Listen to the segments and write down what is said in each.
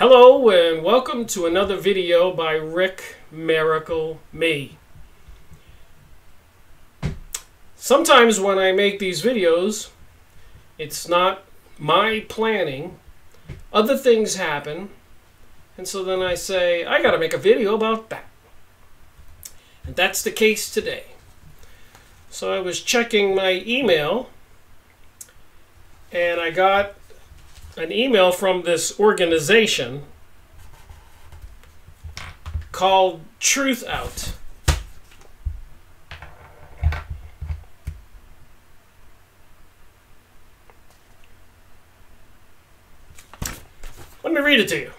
Hello and welcome to another video by Rick Miracle Me. Sometimes when I make these videos, it's not my planning. Other things happen, and so then I say, I gotta make a video about that. And that's the case today. So I was checking my email, and I got an email from this organization called Truth Out. Let me read it to you.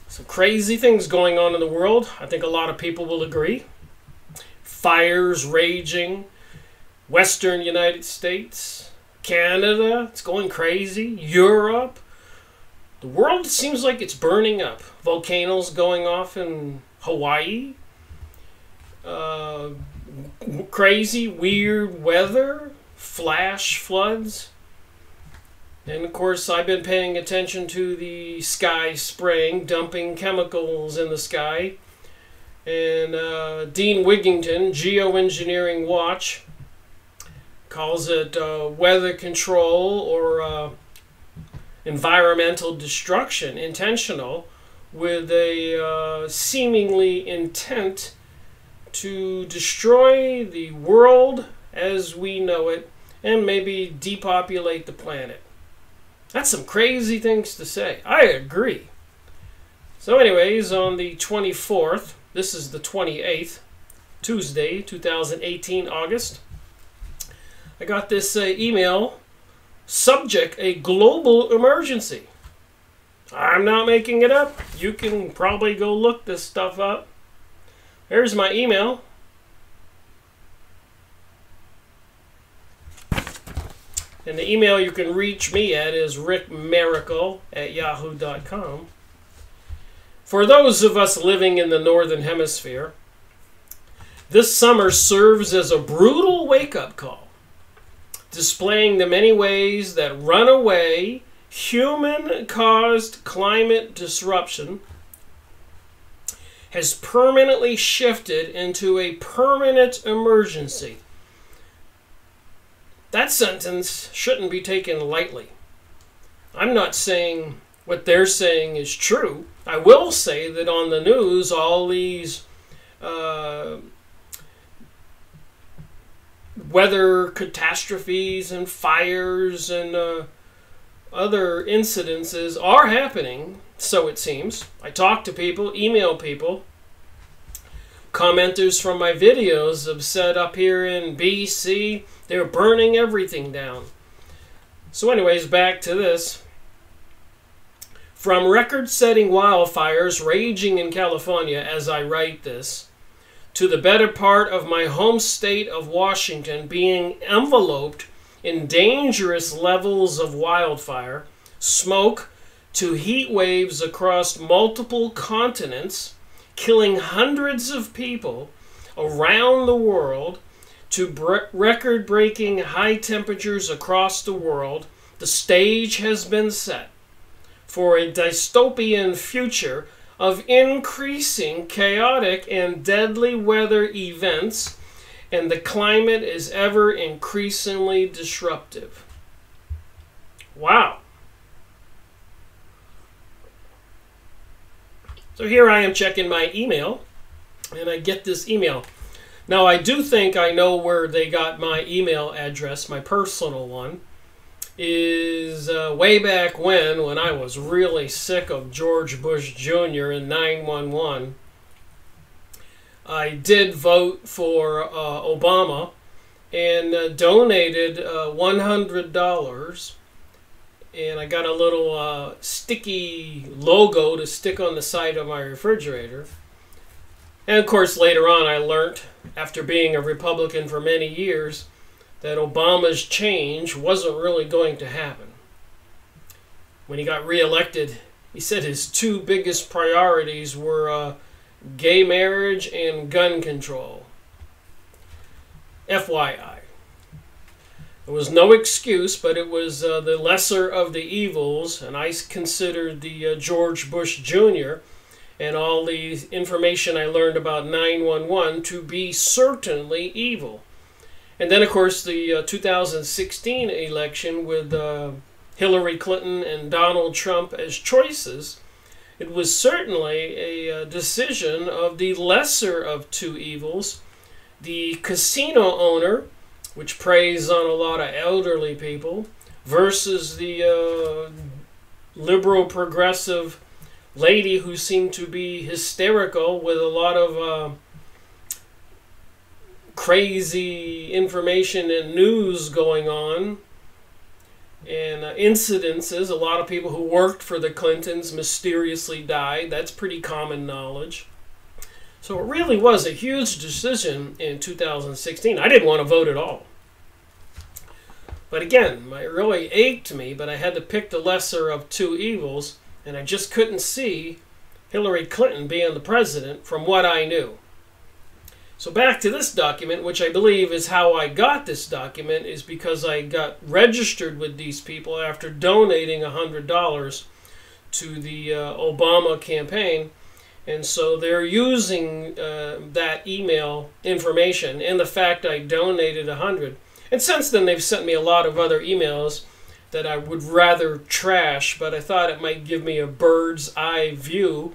Some crazy things going on in the world. I think a lot of people will agree. Fires raging, Western United States, Canada, it's going crazy. Europe. The world seems like it's burning up. Volcanoes going off in Hawaii. Crazy, weird weather. Flash floods. And of course, I've been paying attention to the sky spraying, dumping chemicals in the sky. And Dean Wigington, Geoengineering Watch, calls it weather control or environmental destruction, intentional, with a seemingly intent to destroy the world as we know it and maybe depopulate the planet. That's some crazy things to say. I agree. So anyways, on the 24th, this is the 28th, Tuesday, 2018, August, I got this email, subject, a global emergency. I'm not making it up. You can probably go look this stuff up. There's my email. And the email you can reach me at is rickmiracle@yahoo.com. For those of us living in the Northern Hemisphere, this summer serves as a brutal wake-up call, displaying the many ways that runaway, human-caused climate disruption has permanently shifted into a permanent emergency. That sentence shouldn't be taken lightly. I'm not saying what they're saying is true. I will say that on the news, all these weather catastrophes and fires and other incidences are happening, so it seems. I talk to people, email people. Commenters from my videos have said up here in BC, they're burning everything down. So anyways, back to this. From record-setting wildfires raging in California as I write this, to the better part of my home state of Washington being enveloped in dangerous levels of wildfire, smoke, to heat waves across multiple continents, killing hundreds of people around the world, to record-breaking high temperatures across the world, the stage has been set for a dystopian future of increasing chaotic and deadly weather events, and the climate is ever increasingly disruptive. Wow. So here I am checking my email, and I get this email. Now I do think I know where they got my email address, my personal one, is way back when I was really sick of George Bush Jr. in 9/11. I did vote for Obama and donated $100, and I got a little sticky logo to stick on the side of my refrigerator. And of course later on I learned, after being a Republican for many years, that Obama's change wasn't really going to happen. When he got reelected, he said his two biggest priorities were gay marriage and gun control. FYI. It was no excuse, but it was the lesser of the evils, and I considered the George Bush Jr. and all the information I learned about 9/11 to be certainly evil. And then, of course, the 2016 election with Hillary Clinton and Donald Trump as choices, it was certainly a decision of the lesser of two evils. The casino owner, which preys on a lot of elderly people, versus the liberal progressive lady who seemed to be hysterical with a lot of crazy information and news going on, and incidences. A lot of people who worked for the Clintons mysteriously died. That's pretty common knowledge. So it really was a huge decision in 2016. I didn't want to vote at all. But again, it really ached me, but I had to pick the lesser of two evils, and I just couldn't see Hillary Clinton being the president from what I knew. So back to this document, which I believe is how I got this document, is because I got registered with these people after donating $100 to the Obama campaign. And so they're using that email information and the fact I donated $100. And since then, they've sent me a lot of other emails that I would rather trash, but I thought it might give me a bird's eye view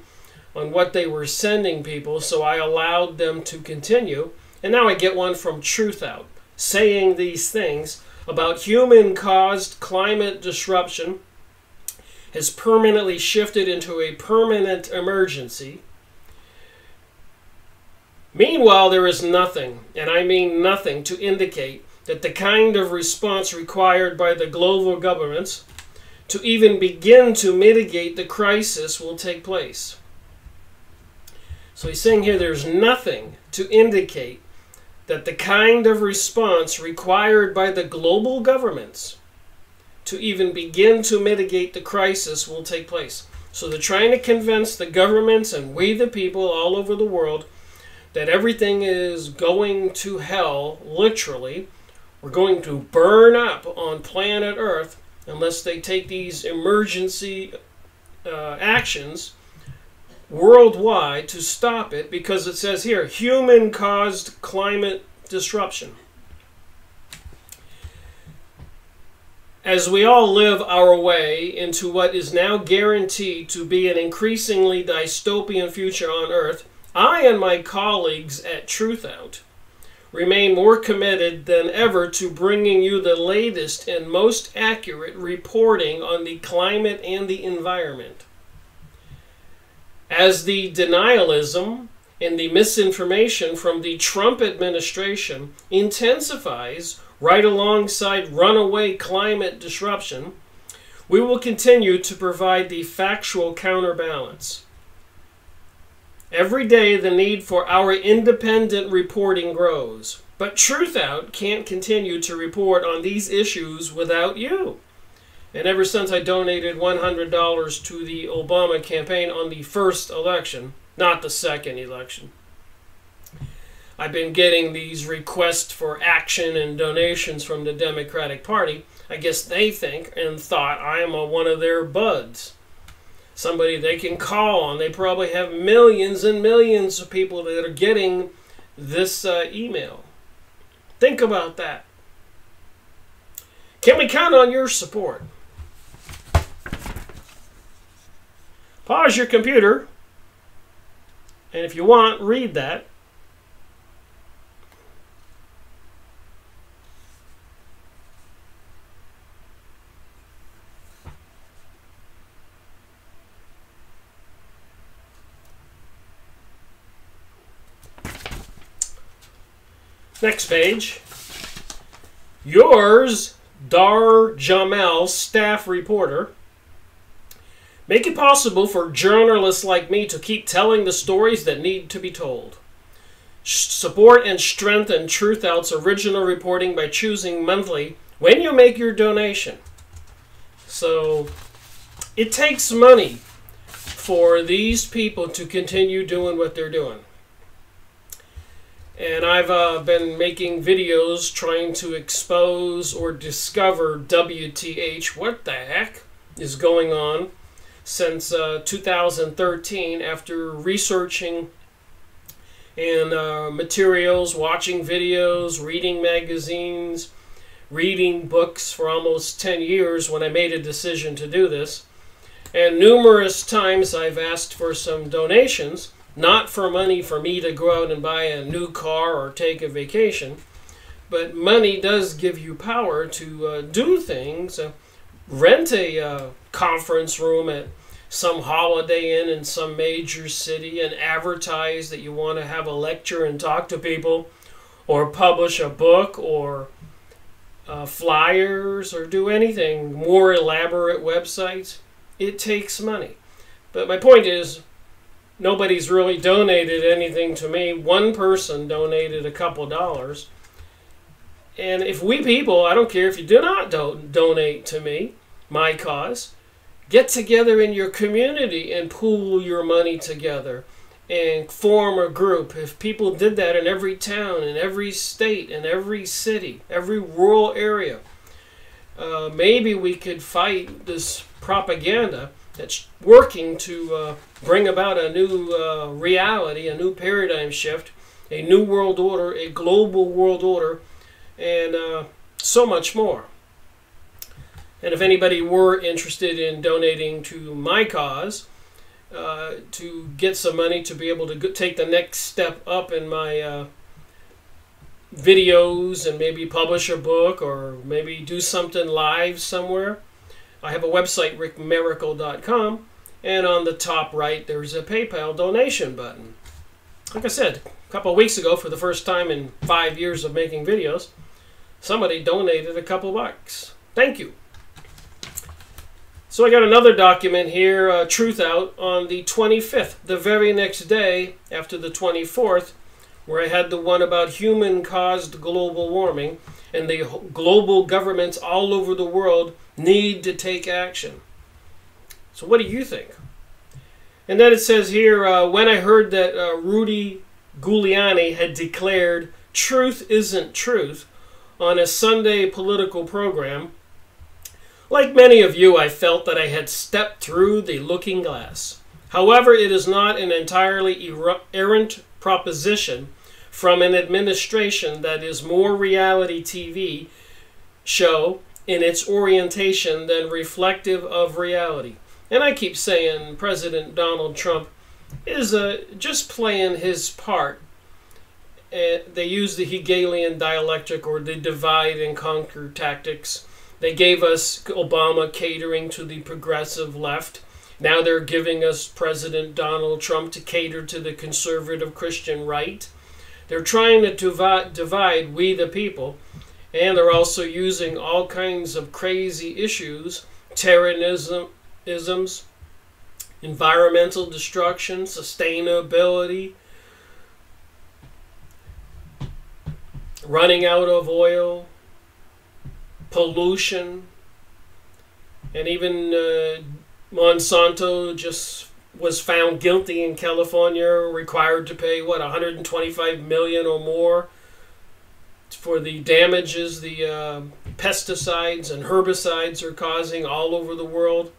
on what they were sending people, so I allowed them to continue. And now I get one from Truth Out, saying these things about human-caused climate disruption has permanently shifted into a permanent emergency. Meanwhile, there is nothing, and I mean nothing, to indicate that the kind of response required by the global governments to even begin to mitigate the crisis will take place. So he's saying here there's nothing to indicate that the kind of response required by the global governments to even begin to mitigate the crisis will take place. So they're trying to convince the governments and we the people all over the world that everything is going to hell, literally. We're going to burn up on planet Earth unless they take these emergency actions worldwide to stop it, because it says here, human-caused climate disruption. As we all live our way into what is now guaranteed to be an increasingly dystopian future on Earth, I and my colleagues at Truth Out remain more committed than ever to bringing you the latest and most accurate reporting on the climate and the environment. As the denialism and the misinformation from the Trump administration intensifies right alongside runaway climate disruption, we will continue to provide the factual counterbalance. Every day the need for our independent reporting grows, but Truth Out can't continue to report on these issues without you. And ever since I donated $100 to the Obama campaign on the first election, not the second election, I've been getting these requests for action and donations from the Democratic Party. I guess they think and thought I am one of their buds. Somebody they can call on. They probably have millions and millions of people that are getting this email. Think about that. Can we count on your support? Pause your computer, and if you want, read that. Next page. Yours, Dar Jamel, staff reporter. Make it possible for journalists like me to keep telling the stories that need to be told. Support and strengthen Truth Out's original reporting by choosing monthly when you make your donation. So it takes money for these people to continue doing what they're doing. And I've been making videos trying to expose or discover WTH, what the heck is going on, since 2013, after researching and materials, watching videos, reading magazines, reading books for almost 10 years when I made a decision to do this. And numerous times I've asked for some donations, not for money for me to go out and buy a new car or take a vacation, but money does give you power to do things. Rent a conference room at some Holiday Inn in some major city and advertise that you want to have a lecture and talk to people, or publish a book, or flyers, or do anything, more elaborate websites. It takes money. But my point is, nobody's really donated anything to me. One person donated a couple dollars. And if we people, I don't care if you do not donate to me, my cause, get together in your community and pool your money together and form a group. If people did that in every town, in every state, in every city, every rural area, maybe we could fight this propaganda that's working to bring about a new reality, a new paradigm shift, a new world order, a global world order, and so much more. And if anybody were interested in donating to my cause, to get some money to be able to take the next step up in my videos and maybe publish a book or maybe do something live somewhere, I have a website, rickmiracle.com, and on the top right there's a PayPal donation button. Like I said, a couple of weeks ago, for the first time in 5 years of making videos, somebody donated a couple bucks. Thank you. So I got another document here, Truth Out, on the 25th, the very next day after the 24th, where I had the one about human-caused global warming, and the global governments all over the world need to take action. So what do you think? And then it says here, when I heard that Rudy Giuliani had declared truth isn't truth on a Sunday political program, like many of you, I felt that I had stepped through the looking glass. However, it is not an entirely errant proposition from an administration that is more reality TV show in its orientation than reflective of reality. And I keep saying President Donald Trump is just playing his part. They use the Hegelian dialectic, or the divide and conquer tactics. They gave us Obama catering to the progressive left. Now they're giving us President Donald Trump to cater to the conservative Christian right. They're trying to divide we the people. And they're also using all kinds of crazy issues, terrorisms, environmental destruction, sustainability, running out of oil, pollution, and even Monsanto just was found guilty in California, required to pay, what, $125 million or more for the damages the pesticides and herbicides are causing all over the world.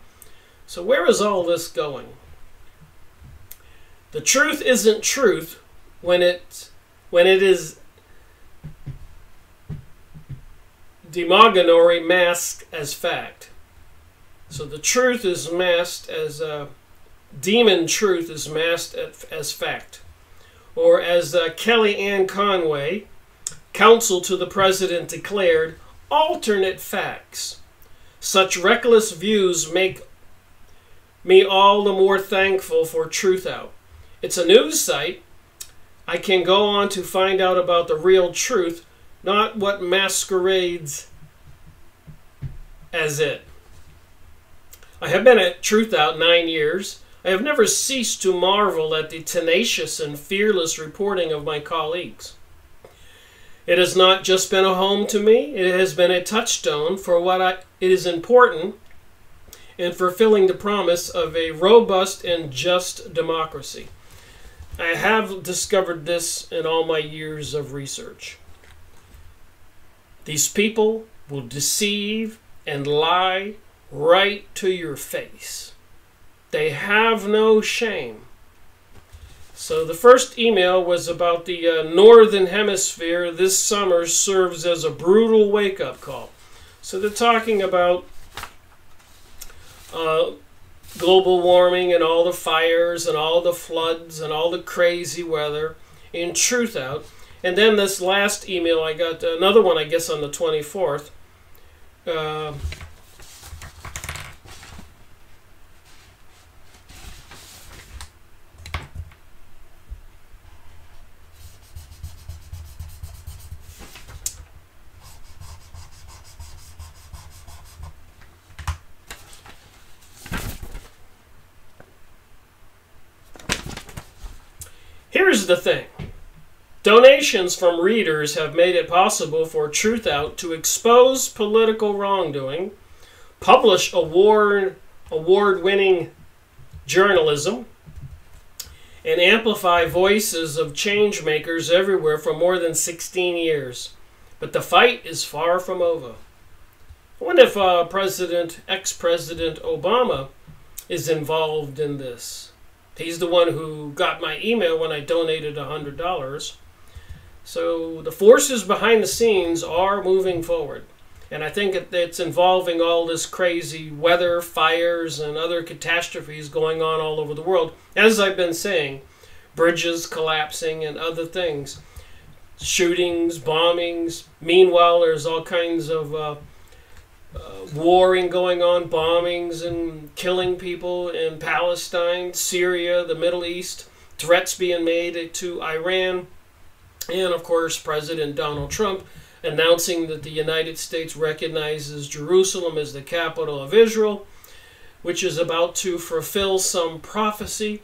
So where is all this going? The truth isn't truth when it is demagoguery masked as fact. So the truth is masked as demon truth is masked as fact. Or as Kellyanne Conway, counsel to the president, declared, alternate facts. Such reckless views make me all the more thankful for Truth Out. It's a news site. I can go on to find out about the real truth, not what masquerades as it. I have been at Truth Out 9 years. I have never ceased to marvel at the tenacious and fearless reporting of my colleagues. It has not just been a home to me, it has been a touchstone for it is important in fulfilling the promise of a robust and just democracy. I have discovered this in all my years of research. These people will deceive and lie right to your face. They have no shame. So the first email was about the Northern Hemisphere this summer serves as a brutal wake-up call. So they're talking about global warming and all the fires and all the floods and all the crazy weather in Truth Out. And then this last email, I got another one, I guess, on the 24th. Here's the thing. Donations from readers have made it possible for Truth Out to expose political wrongdoing, publish award-winning journalism, and amplify voices of change makers everywhere for more than 16 years. But the fight is far from over. I wonder if ex-President Obama is involved in this. He's the one who got my email when I donated $100. So the forces behind the scenes are moving forward. And I think it's involving all this crazy weather, fires, and other catastrophes going on all over the world. As I've been saying, bridges collapsing and other things. Shootings, bombings. Meanwhile, there's all kinds of warring going on, bombings and killing people in Palestine, Syria, the Middle East, threats being made to Iran, and of course President Donald Trump announcing that the United States recognizes Jerusalem as the capital of Israel, which is about to fulfill some prophecy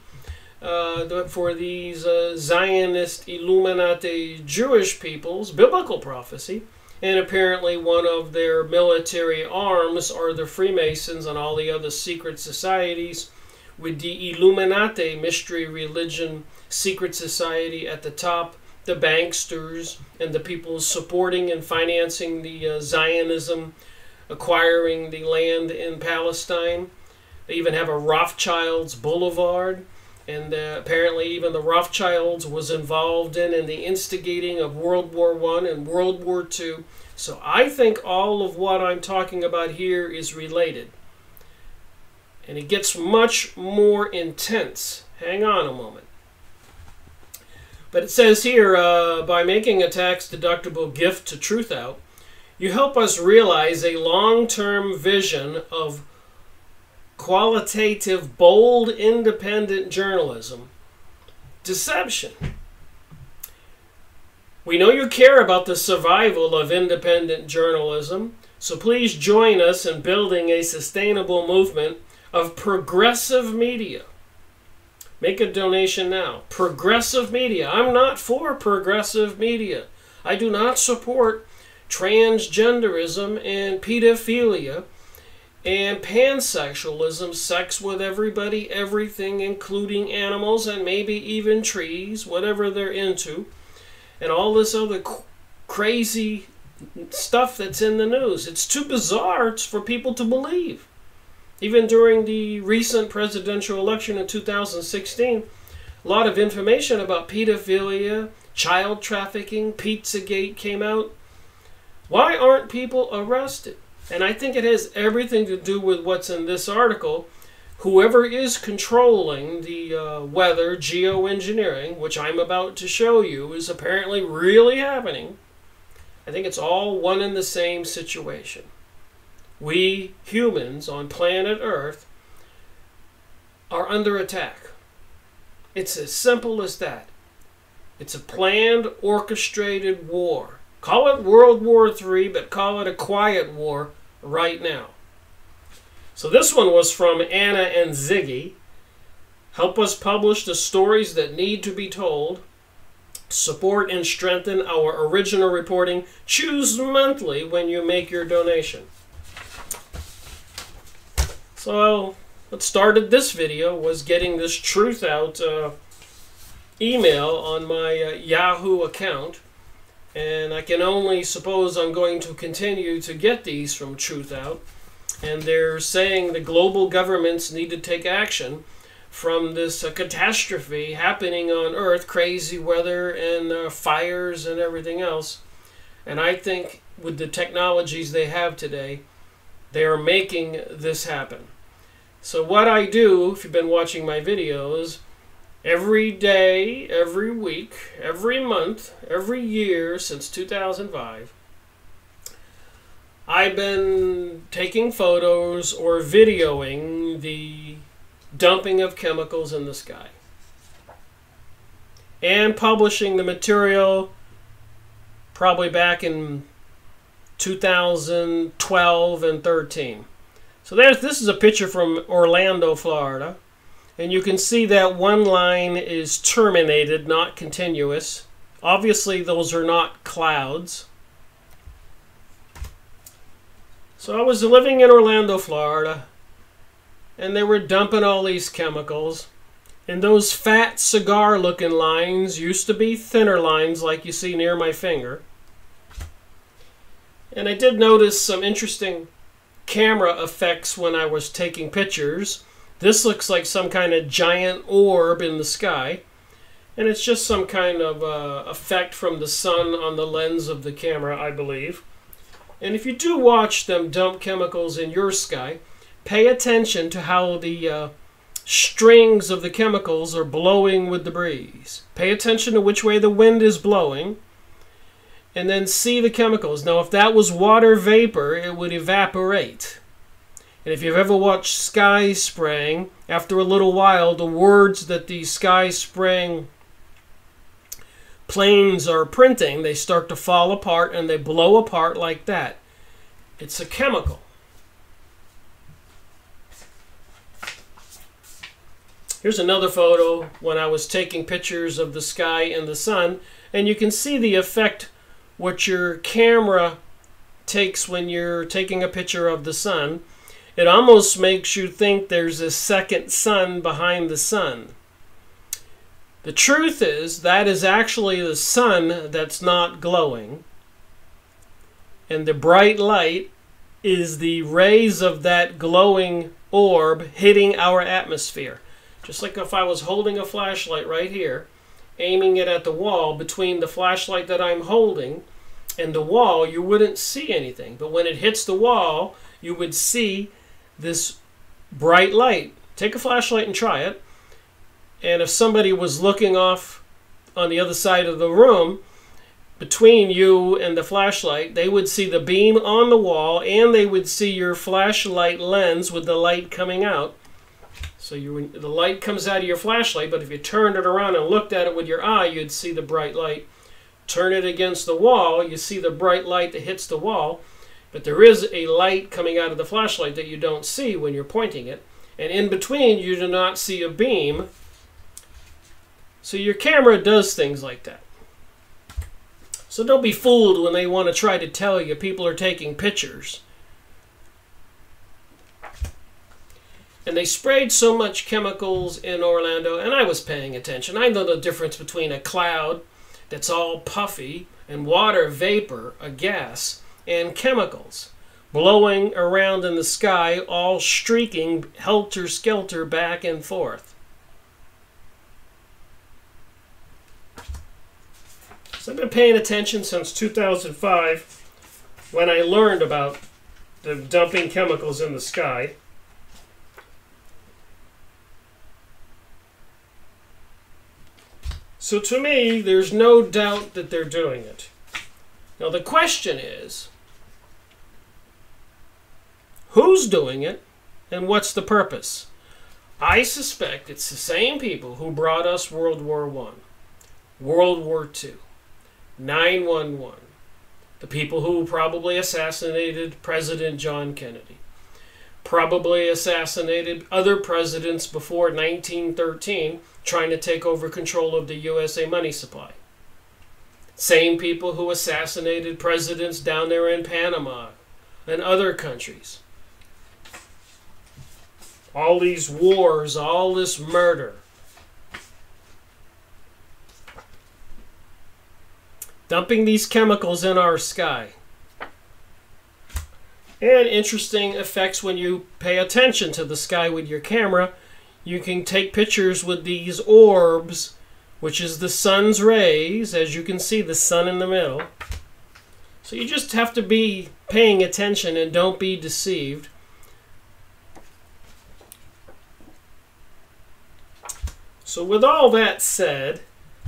for these Zionist Illuminati Jewish peoples, biblical prophecy. And apparently one of their military arms are the Freemasons and all the other secret societies, with the Illuminati mystery religion secret society at the top, the banksters, and the people supporting and financing the Zionism, acquiring the land in Palestine. They even have a Rothschilds Boulevard, and apparently even the Rothschilds was involved in the instigating of World War I and World War II. So I think all of what I'm talking about here is related. And it gets much more intense. Hang on a moment. But it says here, by making a tax-deductible gift to Truth Out, you help us realize a long-term vision of qualitative, bold, independent journalism. Deception. We know you care about the survival of independent journalism, so please join us in building a sustainable movement of progressive media. Make a donation now. Progressive media. I'm not for progressive media. I do not support transgenderism and pedophilia and pansexualism, sex with everybody, everything, including animals and maybe even trees, whatever they're into, and all this other crazy stuff that's in the news. It's too bizarre for people to believe. Even during the recent presidential election in 2016, a lot of information about pedophilia, child trafficking, Pizzagate came out. Why aren't people arrested? And I think it has everything to do with what's in this article. Whoever is controlling the weather, geoengineering, which I'm about to show you, is apparently really happening. I think it's all one and the same situation. We humans on planet Earth are under attack. It's as simple as that. It's a planned, orchestrated war. Call it World War III, but call it a quiet war right now. So this one was from Anna and Ziggy. Help us publish the stories that need to be told. Support and strengthen our original reporting. Choose monthly when you make your donation. So what started this video was getting this Truth Out email on my Yahoo account, and I can only suppose I'm going to continue to get these from Truthout. And they're saying the global governments need to take action from this catastrophe happening on Earth, crazy weather and fires and everything else. And I think with the technologies they have today, they are making this happen. So what I do, if you've been watching my videos, every day, every week, every month, every year since 2005, I've been taking photos or videoing the dumping of chemicals in the sky and publishing the material probably back in 2012 and 13. So this is a picture from Orlando, Florida, and you can see that one line is terminated, not continuous. Obviously those are not clouds. So I was living in Orlando, Florida, and they were dumping all these chemicals. And those fat cigar-looking lines used to be thinner lines like you see near my finger. And I did notice some interesting camera effects when I was taking pictures. This looks like some kind of giant orb in the sky. And it's just some kind of effect from the sun on the lens of the camera, I believe. And if you do watch them dump chemicals in your sky, pay attention to how the strings of the chemicals are blowing with the breeze. Pay attention to which way the wind is blowing, and then see the chemicals. Now, if that was water vapor, it would evaporate. And if you've ever watched sky spraying, after a little while, the words that the sky spraying planes are printing, they start to fall apart and they blow apart like that. It's a chemical. Here's another photo when I was taking pictures of the sky and the sun, and you can see the effect what your camera takes when you're taking a picture of the sun. It almost makes you think there's a second sun behind the sun. The truth is, that is actually the sun that's not glowing. And the bright light is the rays of that glowing orb hitting our atmosphere. Just like if I was holding a flashlight right here, aiming it at the wall, between the flashlight that I'm holding and the wall, you wouldn't see anything. But when it hits the wall, you would see this bright light. Take a flashlight and try it. And if somebody was looking off on the other side of the room, between you and the flashlight, they would see the beam on the wall, and they would see your flashlight lens with the light coming out. So the light comes out of your flashlight, but if you turned it around and looked at it with your eye, you'd see the bright light. Turn it against the wall, you see the bright light that hits the wall, but there is a light coming out of the flashlight that you don't see when you're pointing it. And in between, you do not see a beam. So your camera does things like that. So don't be fooled when they want to try to tell you people are taking pictures. And they sprayed so much chemicals in Orlando, and I was paying attention. I know the difference between a cloud that's all puffy and water vapor, a gas, and chemicals blowing around in the sky, all streaking helter-skelter back and forth. So I've been paying attention since 2005 when I learned about the dumping chemicals in the sky. So to me, there's no doubt that they're doing it. Now the question is, who's doing it and what's the purpose? I suspect it's the same people who brought us World War I, World War II, 9/11, the people who probably assassinated President John Kennedy, probably assassinated other presidents before 1913, trying to take over control of the USA money supply. Same people who assassinated presidents down there in Panama and other countries. All these wars, all this murder. dumping these chemicals in our sky. And interesting effects when you pay attention to the sky with your camera. You can take pictures with these orbs, which is the sun's rays. As you can see, the sun in the middle. So you just have to be paying attention and don't be deceived. So with all that said,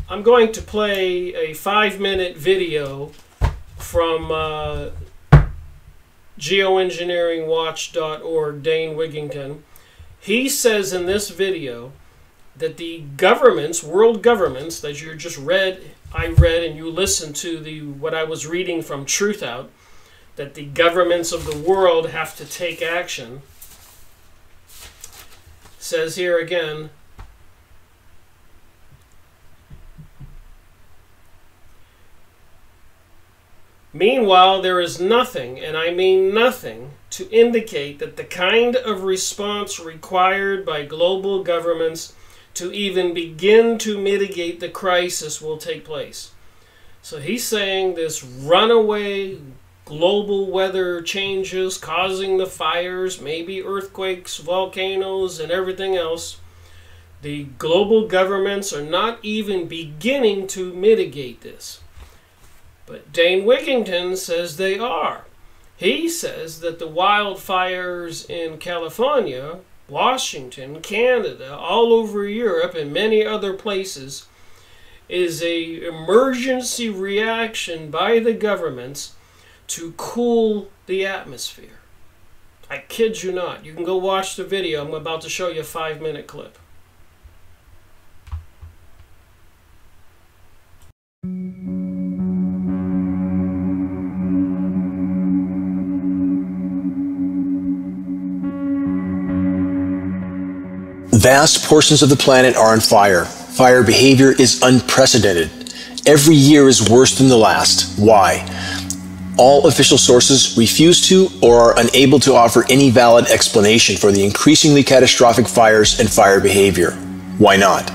I'm going to play a 5-minute video from geoengineeringwatch.org, Dane Wigington. He says in this video that the governments, world governments, that you just read, I read, and you listened to what I was reading from Truthout, that the governments of the world have to take action. Says here again, meanwhile, there is nothing, and I mean nothing, to indicate that the kind of response required by global governments to even begin to mitigate the crisis will take place. So he's saying this runaway global weather changes causing the fires, maybe earthquakes, volcanoes, and everything else. The global governments are not even beginning to mitigate this. But Dane Wigington says they are. He says that the wildfires in California, Washington, Canada, all over Europe, and many other places is an emergency reaction by the governments to cool the atmosphere. I kid you not. You can go watch the video. I'm about to show you a 5-minute clip. Vast portions of the planet are on fire. Fire behavior is unprecedented. Every year is worse than the last. Why? All official sources refuse to or are unable to offer any valid explanation for the increasingly catastrophic fires and fire behavior. Why not?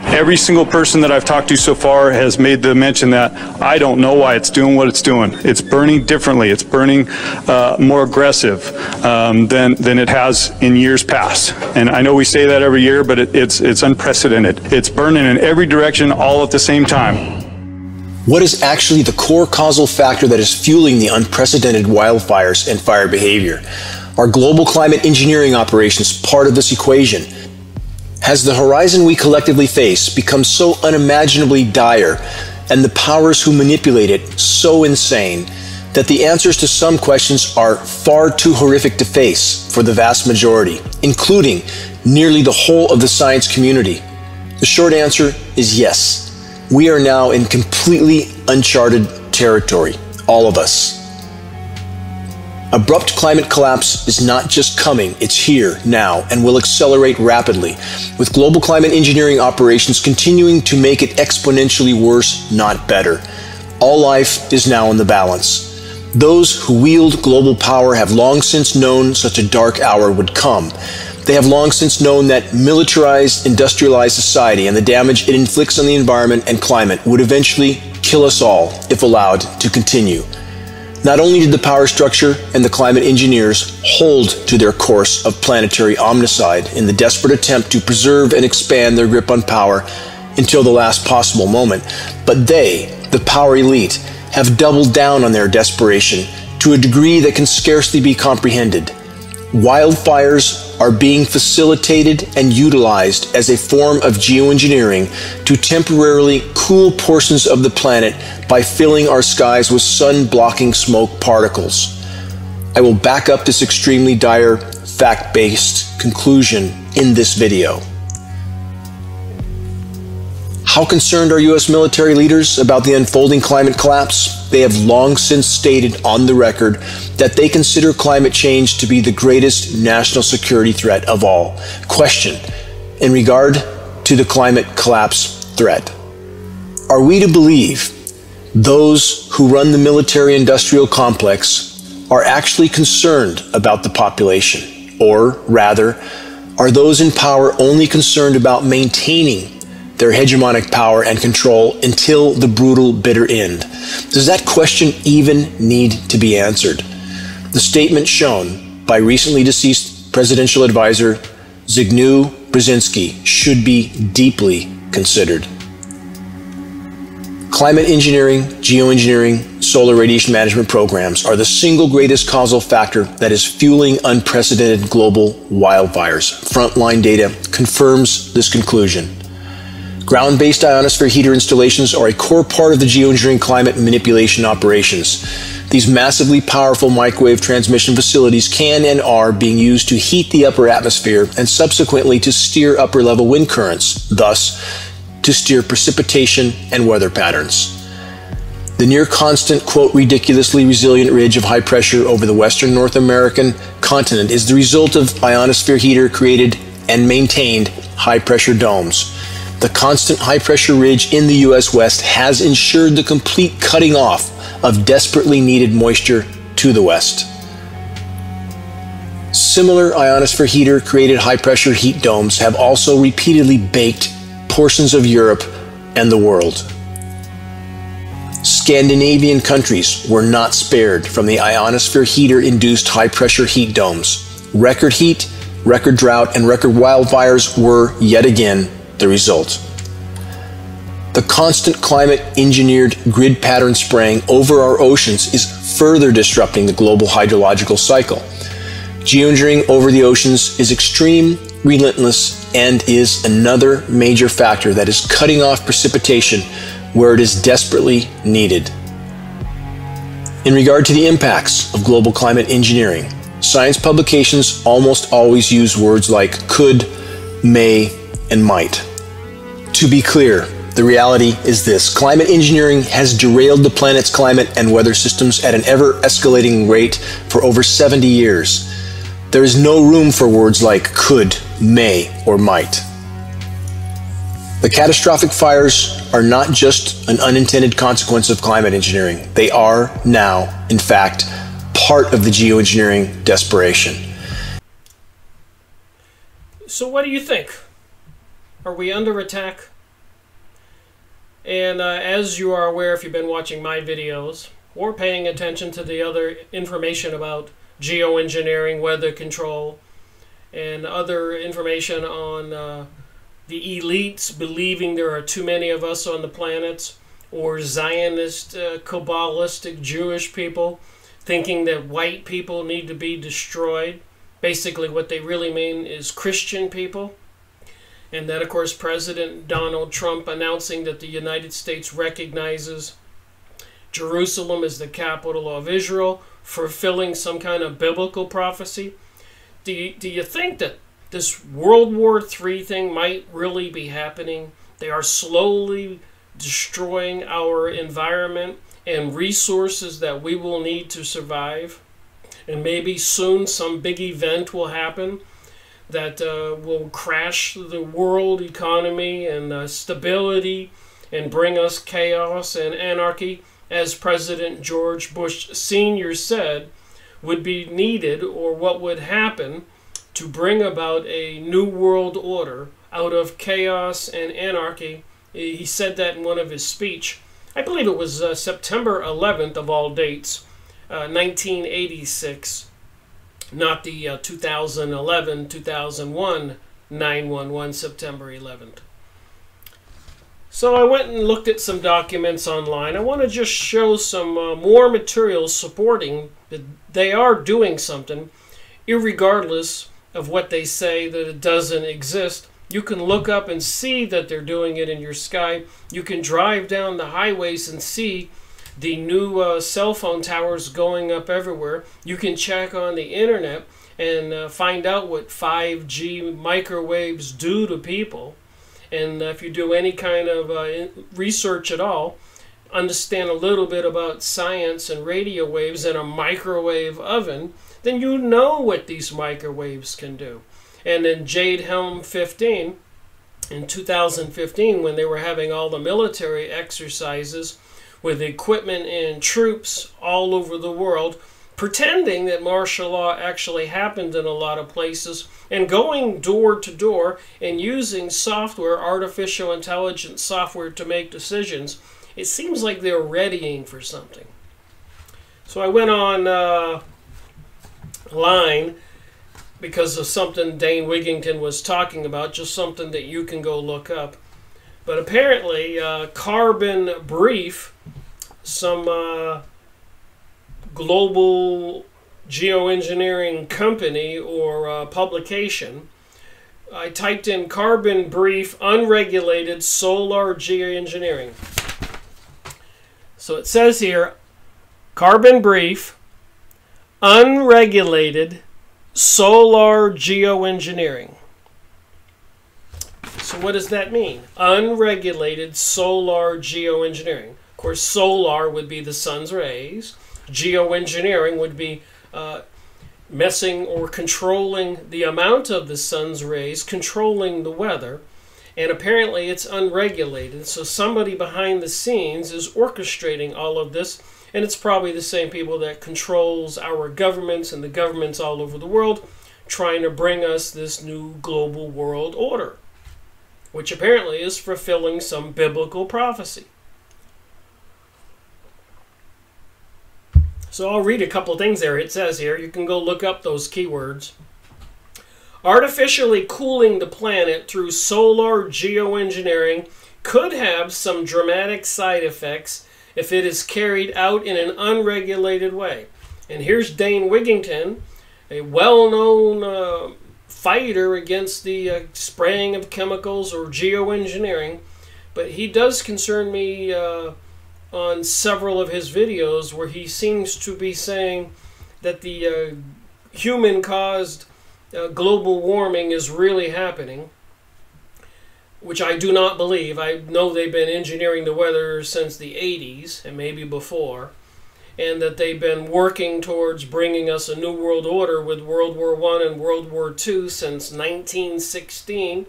Every single person that I've talked to so far has made the mention that I don't know why it's doing what it's doing. It's burning differently. It's burning more aggressive than it has in years past. And I know we say that every year, but it's unprecedented. It's burning in every direction all at the same time. What is actually the core causal factor that is fueling the unprecedented wildfires and fire behavior? Are global climate engineering operations part of this equation? Has the horizon we collectively face become so unimaginably dire and the powers who manipulate it so insane that the answers to some questions are far too horrific to face for the vast majority, including nearly the whole of the science community? The short answer is yes. We are now in completely uncharted territory, all of us. Abrupt climate collapse is not just coming, it's here now and will accelerate rapidly, with global climate engineering operations continuing to make it exponentially worse, not better. All life is now in the balance. Those who wield global power have long since known such a dark hour would come. They have long since known that militarized, industrialized society and the damage it inflicts on the environment and climate would eventually kill us all if allowed to continue. Not only did the power structure and the climate engineers hold to their course of planetary omnicide in the desperate attempt to preserve and expand their grip on power until the last possible moment, but they, the power elite, have doubled down on their desperation to a degree that can scarcely be comprehended. Wildfires are being facilitated and utilized as a form of geoengineering to temporarily cool portions of the planet by filling our skies with sun-blocking smoke particles. I will back up this extremely dire, fact-based conclusion in this video. How concerned are U.S. military leaders about the unfolding climate collapse? They have long since stated on the record that they consider climate change to be the greatest national security threat of all. Question: in regard to the climate collapse threat, are we to believe those who run the military-industrial complex are actually concerned about the population? Or rather, are those in power only concerned about maintaining their hegemonic power and control until the brutal, bitter end. Does that question even need to be answered? The statement shown by recently deceased presidential advisor Zbigniew Brzezinski should be deeply considered. Climate engineering, geoengineering, solar radiation management programs are the single greatest causal factor that is fueling unprecedented global wildfires. Frontline data confirms this conclusion. Ground-based ionosphere heater installations are a core part of the geoengineering climate manipulation operations. These massively powerful microwave transmission facilities can and are being used to heat the upper atmosphere and subsequently to steer upper-level wind currents, thus to steer precipitation and weather patterns. The near-constant, quote, ridiculously resilient ridge of high pressure over the western North American continent is the result of ionosphere heater-created and maintained high-pressure domes. The constant high-pressure ridge in the U.S. West has ensured the complete cutting off of desperately needed moisture to the west. Similar ionosphere heater-created high-pressure heat domes have also repeatedly baked portions of Europe and the world. Scandinavian countries were not spared from the ionosphere heater-induced high-pressure heat domes. Record heat, record drought, and record wildfires were, yet again, the result. The constant climate-engineered grid pattern spraying over our oceans is further disrupting the global hydrological cycle. Geoengineering over the oceans is extreme, relentless, and is another major factor that is cutting off precipitation where it is desperately needed. In regard to the impacts of global climate engineering, science publications almost always use words like could, may, and might. To be clear, the reality is this: climate engineering has derailed the planet's climate and weather systems at an ever-escalating rate for over 70 years. There is no room for words like could, may, or might. The catastrophic fires are not just an unintended consequence of climate engineering. They are now, in fact, part of the geoengineering desperation. So what do you think? Are we under attack? And as you are aware, if you've been watching my videos or paying attention to the other information about geoengineering, weather control, and other information on the elites believing there are too many of us on the planet, or Zionist, Kabbalistic Jewish people thinking that white people need to be destroyed. Basically what they really mean is Christian people. And then, of course, President Donald Trump announcing that the United States recognizes Jerusalem as the capital of Israel, fulfilling some kind of biblical prophecy. Do you think that this World War III thing might really be happening? They are slowly destroying our environment and resources that we will need to survive. And maybe soon some big event will happen that will crash the world economy and stability and bring us chaos and anarchy, as President George Bush Sr. said would be needed, or what would happen to bring about a new world order out of chaos and anarchy. He said that in one of his speech. I believe it was September 11th of all dates, 1986. Not the 2011-2001 9/11 September 11th. So I went and looked at some documents online. I want to just show some more materials supporting that they are doing something, irregardless of what they say that it doesn't exist. You can look up and see that they're doing it in your sky. You can drive down the highways and see the new cell phone towers going up everywhere. You can check on the internet and find out what 5G microwaves do to people. And if you do any kind of research at all, understand a little bit about science and radio waves and a microwave oven, then you know what these microwaves can do. And in Jade Helm 15, in 2015, when they were having all the military exercises with equipment and troops all over the world, pretending that martial law actually happened in a lot of places, and going door to door and using software, artificial intelligence software, to make decisions. It seems like they're readying for something. So I went on line because of something Dane Wigington was talking about, just something that you can go look up. But apparently, Carbon Brief, some global geoengineering company or publication, I typed in Carbon Brief unregulated solar geoengineering. So it says here, Carbon Brief unregulated solar geoengineering. So what does that mean? Unregulated solar geoengineering. Of course, solar would be the sun's rays. Geoengineering would be messing or controlling the amount of the sun's rays, controlling the weather. And apparently it's unregulated. So somebody behind the scenes is orchestrating all of this. And it's probably the same people that controls our governments and the governments all over the world, trying to bring us this new global world order, which apparently is fulfilling some biblical prophecy. So I'll read a couple things there. It says here, you can go look up those keywords. Artificially cooling the planet through solar geoengineering could have some dramatic side effects if it is carried out in an unregulated way. And here's Dane Wigington, a well-known fighter against the spraying of chemicals or geoengineering, but he does concern me on several of his videos where he seems to be saying that the human-caused global warming is really happening, which I do not believe. I know they've been engineering the weather since the 80s and maybe before, and that they've been working towards bringing us a new world order with World War I and World War II since 1916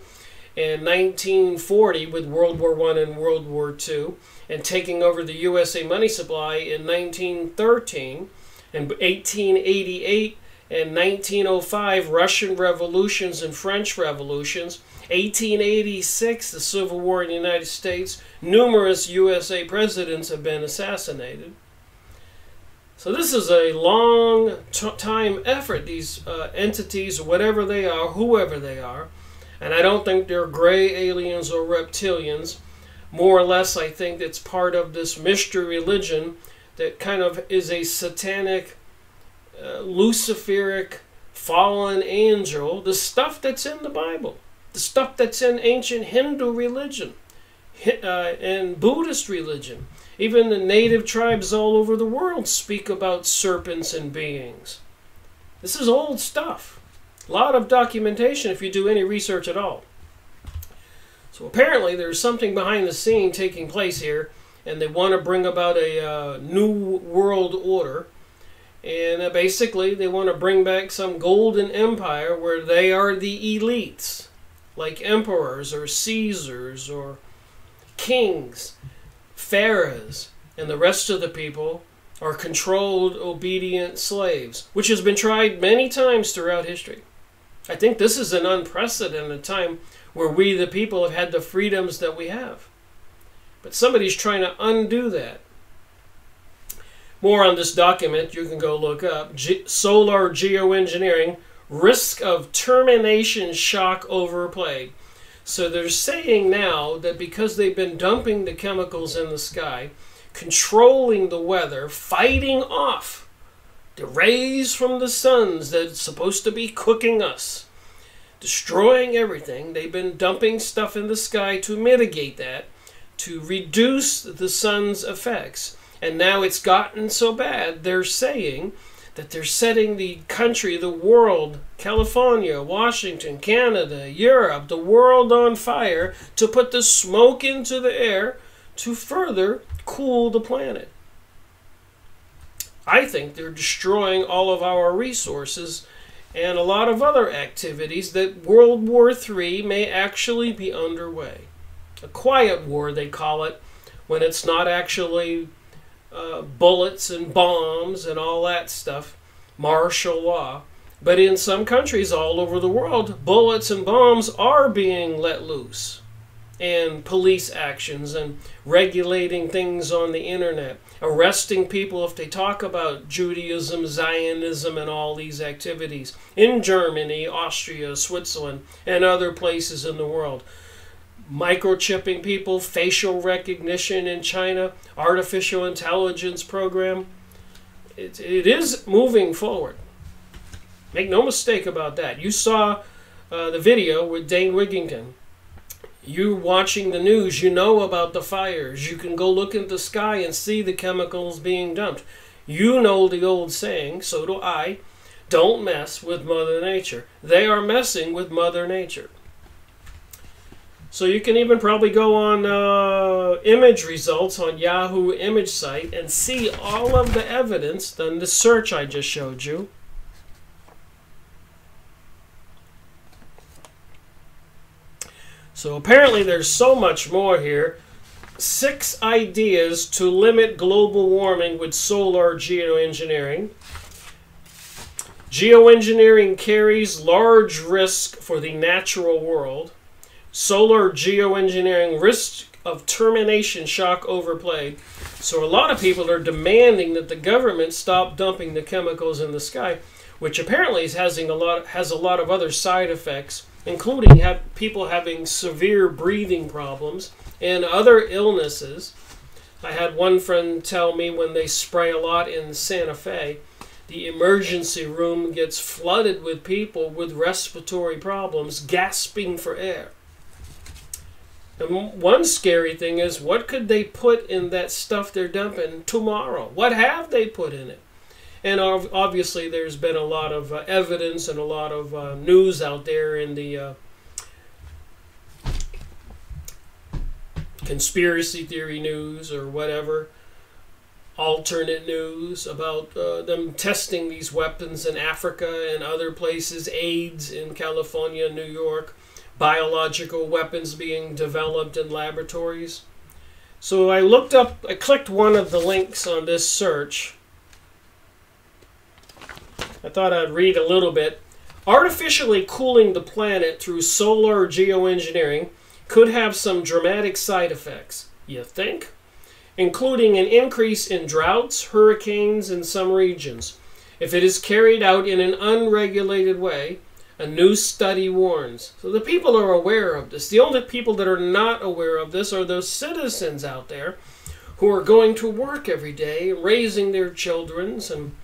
and 1940 with World War I and World War II, and taking over the USA money supply in 1913 and 1888 and 1905 Russian revolutions and French revolutions. 1886, the Civil War in the United States. Numerous USA presidents have been assassinated. So this is a long time effort, these entities, whatever they are, whoever they are. And I don't think they're gray aliens or reptilians. More or less, I think it's part of this mystery religion that kind of is a satanic, Luciferic, fallen angel, the stuff that's in the Bible. The stuff that's in ancient Hindu religion and Buddhist religion. Even the native tribes all over the world speak about serpents and beings. This is old stuff. A lot of documentation if you do any research at all. So apparently there's something behind the scene taking place here, and they want to bring about a new world order. And basically they want to bring back some golden empire where they are the elites, like emperors or Caesars or kings, pharaohs, and the rest of the people are controlled, obedient slaves, which has been tried many times throughout history. I think this is an unprecedented time where we, the people, have had the freedoms that we have. But somebody's trying to undo that. More on this document you can go look up. Solar geoengineering, risk of termination shock overplayed. So they're saying now that because they've been dumping the chemicals in the sky, controlling the weather, fighting off the rays from the suns that's supposed to be cooking us, destroying everything. They've been dumping stuff in the sky to mitigate that, to reduce the sun's effects. And now it's gotten so bad, they're saying that they're setting the country, the world, California, Washington, Canada, Europe, the world on fire to put the smoke into the air to further cool the planet. I think they're destroying all of our resources and a lot of other activities that World War III may actually be underway. A quiet war, they call it, when it's not actually bullets and bombs and all that stuff, martial law. But in some countries all over the world, bullets and bombs are being let loose. And police actions and regulating things on the internet, arresting people if they talk about Judaism, Zionism, and all these activities in Germany, Austria, Switzerland, and other places in the world. Microchipping people, facial recognition in China, artificial intelligence program. It is moving forward. Make no mistake about that. You saw the video with Dane Wigington. You're watching the news, you know about the fires. You can go look at the sky and see the chemicals being dumped. You know the old saying, so do I, don't mess with Mother Nature. They are messing with Mother Nature. So you can even probably go on image results on Yahoo image site and see all of the evidence in the search I just showed you. So apparently there's so much more here. 6 ideas to limit global warming with solar geoengineering. Geoengineering carries large risk for the natural world. Solar geoengineering risk of termination shock overplayed. So a lot of people are demanding that the government stop dumping the chemicals in the sky, which apparently has a lot of other side effects, including people having severe breathing problems and other illnesses. I had one friend tell me when they spray a lot in Santa Fe, the emergency room gets flooded with people with respiratory problems, gasping for air. And one scary thing is, what could they put in that stuff they're dumping tomorrow? What have they put in it? And obviously there's been a lot of evidence and a lot of news out there in the conspiracy theory news or whatever, alternate news about them testing these weapons in Africa and other places, AIDS in California, New York, biological weapons being developed in laboratories. So I clicked one of the links on this search. I thought I'd read a little bit. Artificially cooling the planet through solar geoengineering could have some dramatic side effects, you think? Including an increase in droughts, hurricanes in some regions. If it is carried out in an unregulated way, a new study warns. So the people are aware of this. The only people that are not aware of this are those citizens out there who are going to work every day, raising their children and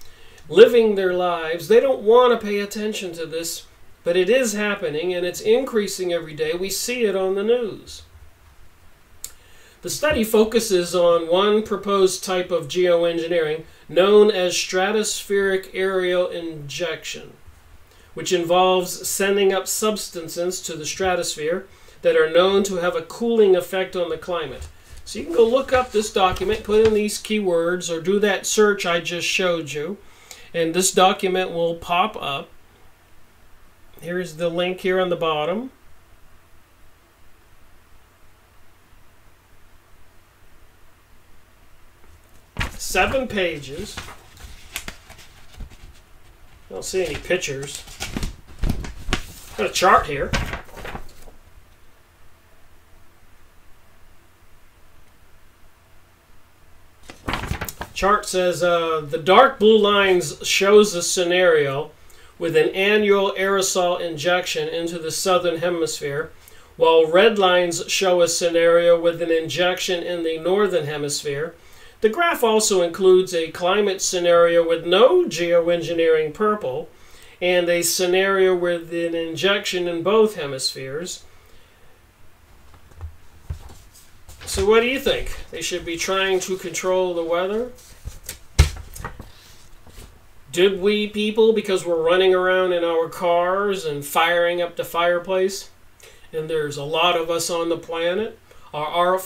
living their lives. They don't want to pay attention to this, but it is happening and it's increasing every day. We see it on the news. The study focuses on one proposed type of geoengineering known as stratospheric aerial injection, which involves sending up substances to the stratosphere that are known to have a cooling effect on the climate. So you can go look up this document, put in these keywords, or do that search I just showed you, and this document will pop up. Here's the link here on the bottom. Seven pages. I don't see any pictures. Got a chart here. Chart says the dark blue lines shows a scenario with an annual aerosol injection into the southern hemisphere, while red lines show a scenario with an injection in the northern hemisphere. The graph also includes a climate scenario with no geoengineering, purple, and a scenario with an injection in both hemispheres. So what do you think? They should be trying to control the weather? Did we people, because we're running around in our cars and firing up the fireplace, and there's a lot of us on the planet, are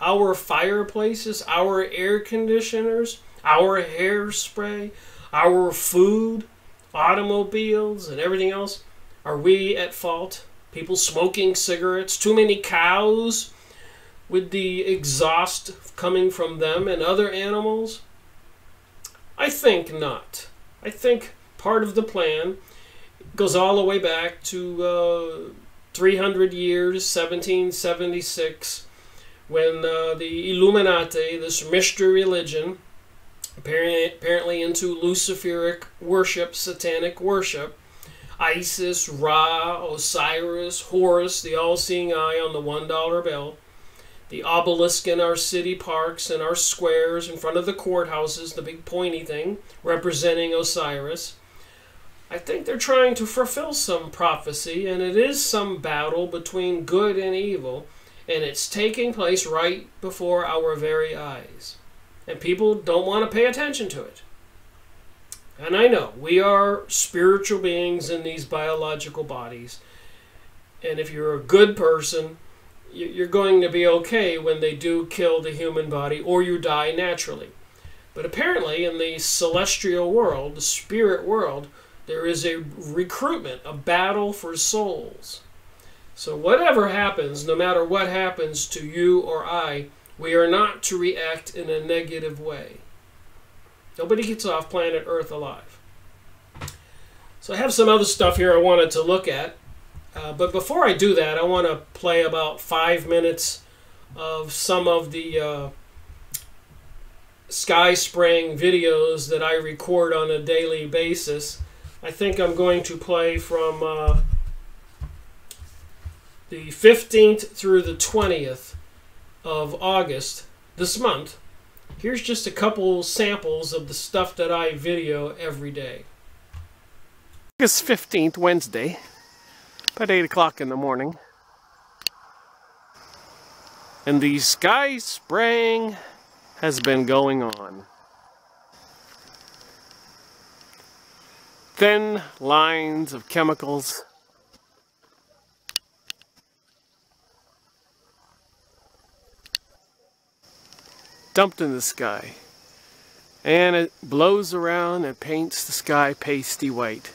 our fireplaces, our air conditioners, our hairspray, our food, automobiles, and everything else, are we at fault? People smoking cigarettes, too many cows with the exhaust coming from them and other animals? I think not. I think part of the plan goes all the way back to 300 years, 1776, when the Illuminati, this mystery religion, apparently into Luciferic worship, satanic worship, Isis, Ra, Osiris, Horus, the all-seeing eye on the $1 bill, the obelisk in our city parks and our squares in front of the courthouses, the big pointy thing representing Osiris. I think they're trying to fulfill some prophecy, and it is some battle between good and evil, and it's taking place right before our very eyes. And people don't want to pay attention to it. And I know, we are spiritual beings in these biological bodies. And if you're a good person, you're going to be okay when they do kill the human body, or you die naturally. But apparently in the celestial world, the spirit world, there is a recruitment, a battle for souls. So whatever happens, no matter what happens to you or I, we are not to react in a negative way. Nobody gets off planet Earth alive. So I have some other stuff here I wanted to look at. But before I do that, I want to play about 5 minutes of some of the sky spraying videos that I record on a daily basis. I think I'm going to play from the 15th through the 20th of August this month. Here's just a couple samples of the stuff that I video every day. August 15th, Wednesday, about 8 o'clock in the morning. And the sky spraying has been going on. Thin lines of chemicals. Dumped in the sky. And it blows around and paints the sky pasty white.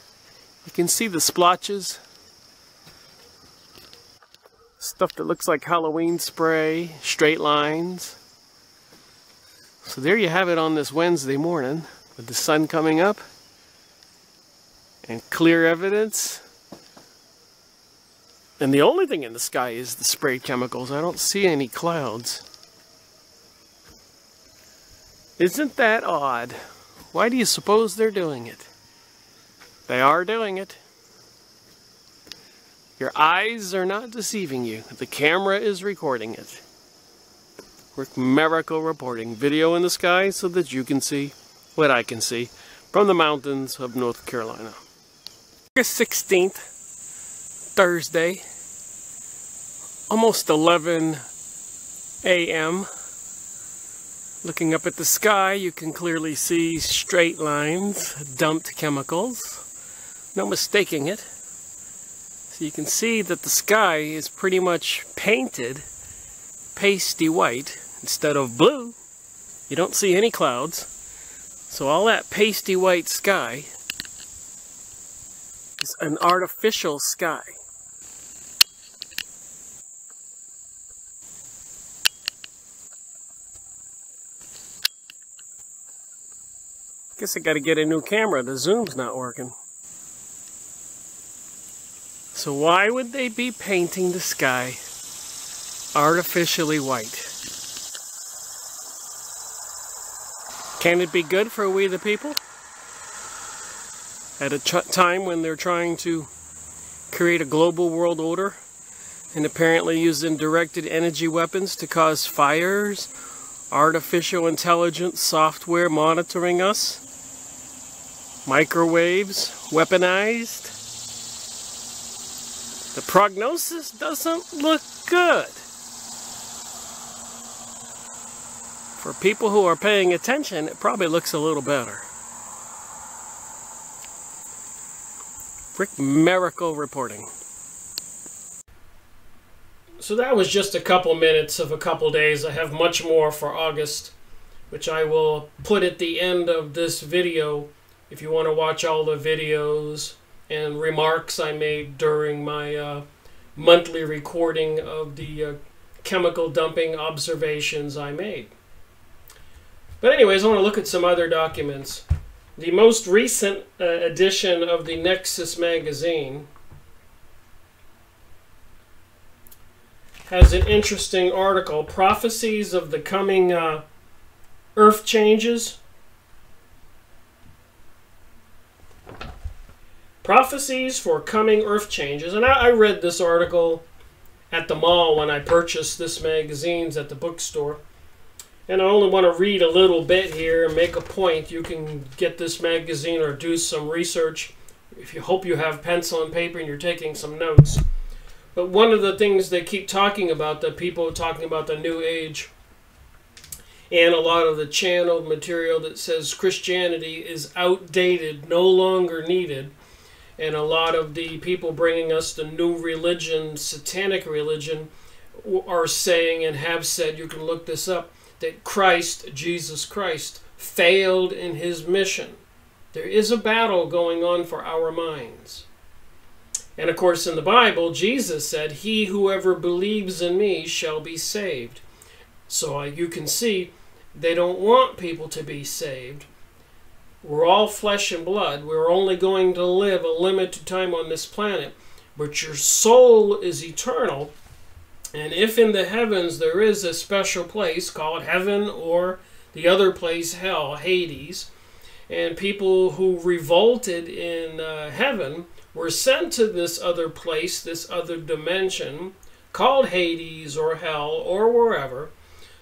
You can see the splotches. Stuff that looks like Halloween spray, straight lines. So there you have it on this Wednesday morning with the sun coming up and clear evidence. And the only thing in the sky is the sprayed chemicals. I don't see any clouds. Isn't that odd? Why do you suppose they're doing it? They are doing it. Your eyes are not deceiving you. The camera is recording it. Rick Miracle reporting. Video in the sky so that you can see what I can see from the mountains of North Carolina. August 16th, Thursday, almost 11 a.m. Looking up at the sky, you can clearly see straight lines, dumped chemicals. No mistaking it. So you can see that the sky is pretty much painted pasty white instead of blue. You don't see any clouds. So all that pasty white sky is an artificial sky. Guess I gotta get a new camera. The zoom's not working. So why would they be painting the sky artificially white? Can it be good for we the people? At a time when they're trying to create a global world order and apparently using directed energy weapons to cause fires, artificial intelligence software monitoring us, microwaves weaponized. The prognosis doesn't look good. For people who are paying attention, it probably looks a little better. Rick Miracle reporting. So that was just a couple minutes of a couple days. I have much more for August, which I will put at the end of this video if you want to watch all the videos and remarks I made during my monthly recording of the chemical dumping observations I made. But anyways, I want to look at some other documents. The most recent edition of the Nexus magazine has an interesting article, Prophecies of the Coming Earth Changes. Prophecies for Coming Earth Changes. And I read this article at the mall when I purchased this magazines at the bookstore. And I only want to read a little bit here and make a point. You can get this magazine or do some research if you hope you have pencil and paper and you're taking some notes. But one of the things they keep talking about, the people talking about the New Age, and a lot of the channeled material that says Christianity is outdated, no longer needed, and a lot of the people bringing us the new religion, satanic religion, are saying and have said, you can look this up, that Christ, Jesus Christ, failed in his mission. There is a battle going on for our minds. And of course in the Bible, Jesus said, "He whoever believes in me shall be saved." So you can see they don't want people to be saved. We're all flesh and blood. We're only going to live a limited time on this planet. But your soul is eternal. And if in the heavens there is a special place called heaven, or the other place, hell, Hades, and people who revolted in heaven were sent to this other place, this other dimension, called Hades or hell or wherever.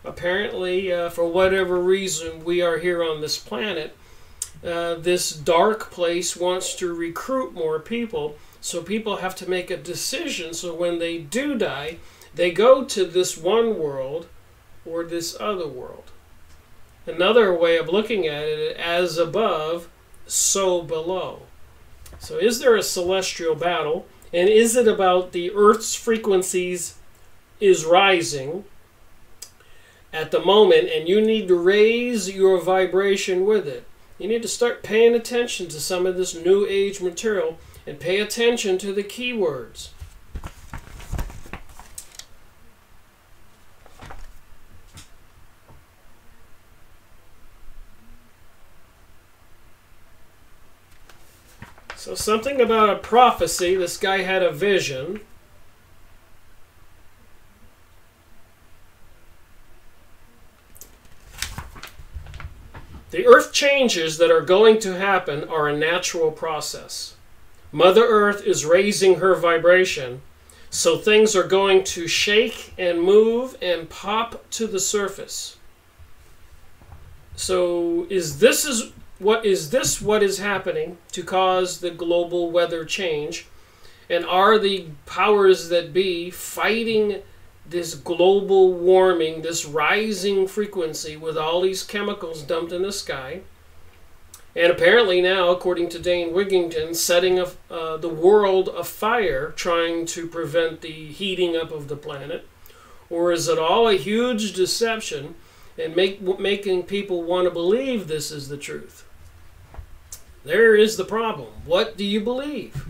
Apparently, for whatever reason, we are here on this planet. This dark place wants to recruit more people, so people have to make a decision. So when they do die, they go to this one world or this other world. Another way of looking at it, as above, so below. So is there a celestial battle? And is it about the Earth's frequencies is rising at the moment, and you need to raise your vibration with it? You need to start paying attention to some of this New Age material and pay attention to the keywords. So something about a prophecy. This guy had a vision. The earth changes that are going to happen are a natural process. Mother Earth is raising her vibration, so things are going to shake and move and pop to the surface. So is this what is happening to cause the global weather change? And are the powers that be fighting this global warming, this rising frequency with all these chemicals dumped in the sky? And apparently now, according to Dane Wigington, setting the world afire, trying to prevent the heating up of the planet? Or is it all a huge deception and making people want to believe this is the truth? There is the problem. What do you believe?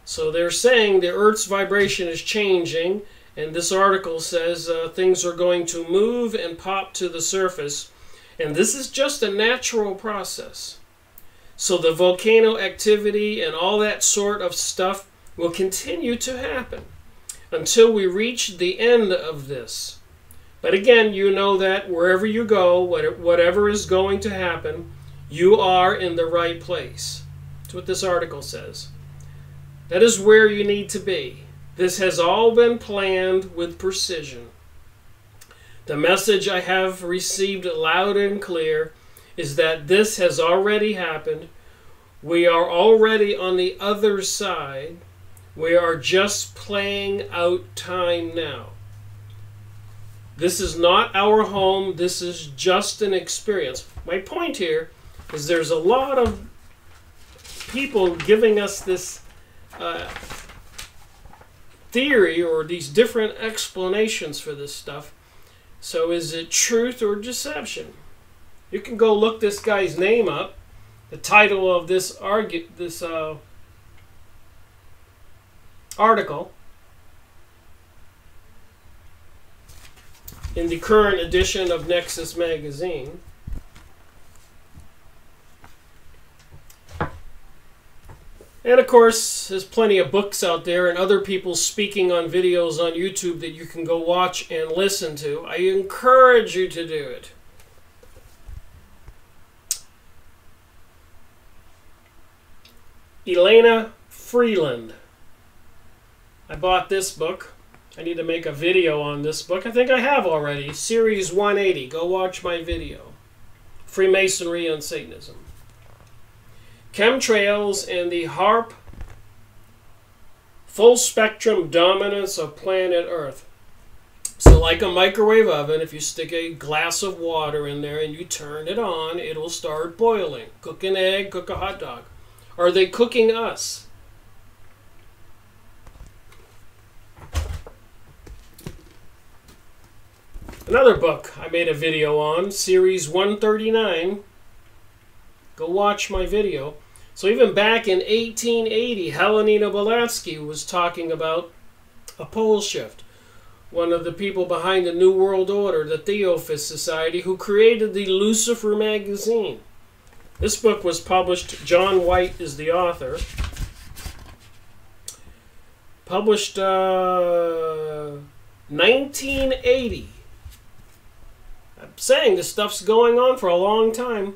So they're saying the Earth's vibration is changing, and this article says things are going to move and pop to the surface, and this is just a natural process. So the volcano activity and all that sort of stuff will continue to happen until we reach the end of this. But again, you know that wherever you go, whatever is going to happen, you are in the right place. That's what this article says. That is where you need to be. This has all been planned with precision. The message I have received loud and clear is that this has already happened. We are already on the other side. We are just playing out time now. This is not our home. This is just an experience. My point here is there's a lot of people giving us this theory or these different explanations for this stuff. So is it truth or deception? You can go look this guy's name up. The title of this article in the current edition of Nexus magazine. And of course, there's plenty of books out there and other people speaking on videos on YouTube that you can go watch and listen to. I encourage you to do it. Elena Freeland. I bought this book. I need to make a video on this book. I think I have already. Series 180. Go watch my video. Freemasonry and Satanism. Chemtrails and the HAARP. Full spectrum dominance of planet Earth. So like a microwave oven, if you stick a glass of water in there and you turn it on, it'll start boiling. Cook an egg, cook a hot dog. Are they cooking us? Another book I made a video on, Series 139. Go watch my video. So even back in 1880, Helena Blavatsky was talking about a pole shift. One of the people behind the New World Order, the Theosophist Society, who created the Lucifer magazine. This book was published, John White is the author. Published 1980. I'm saying this stuff's going on for a long time.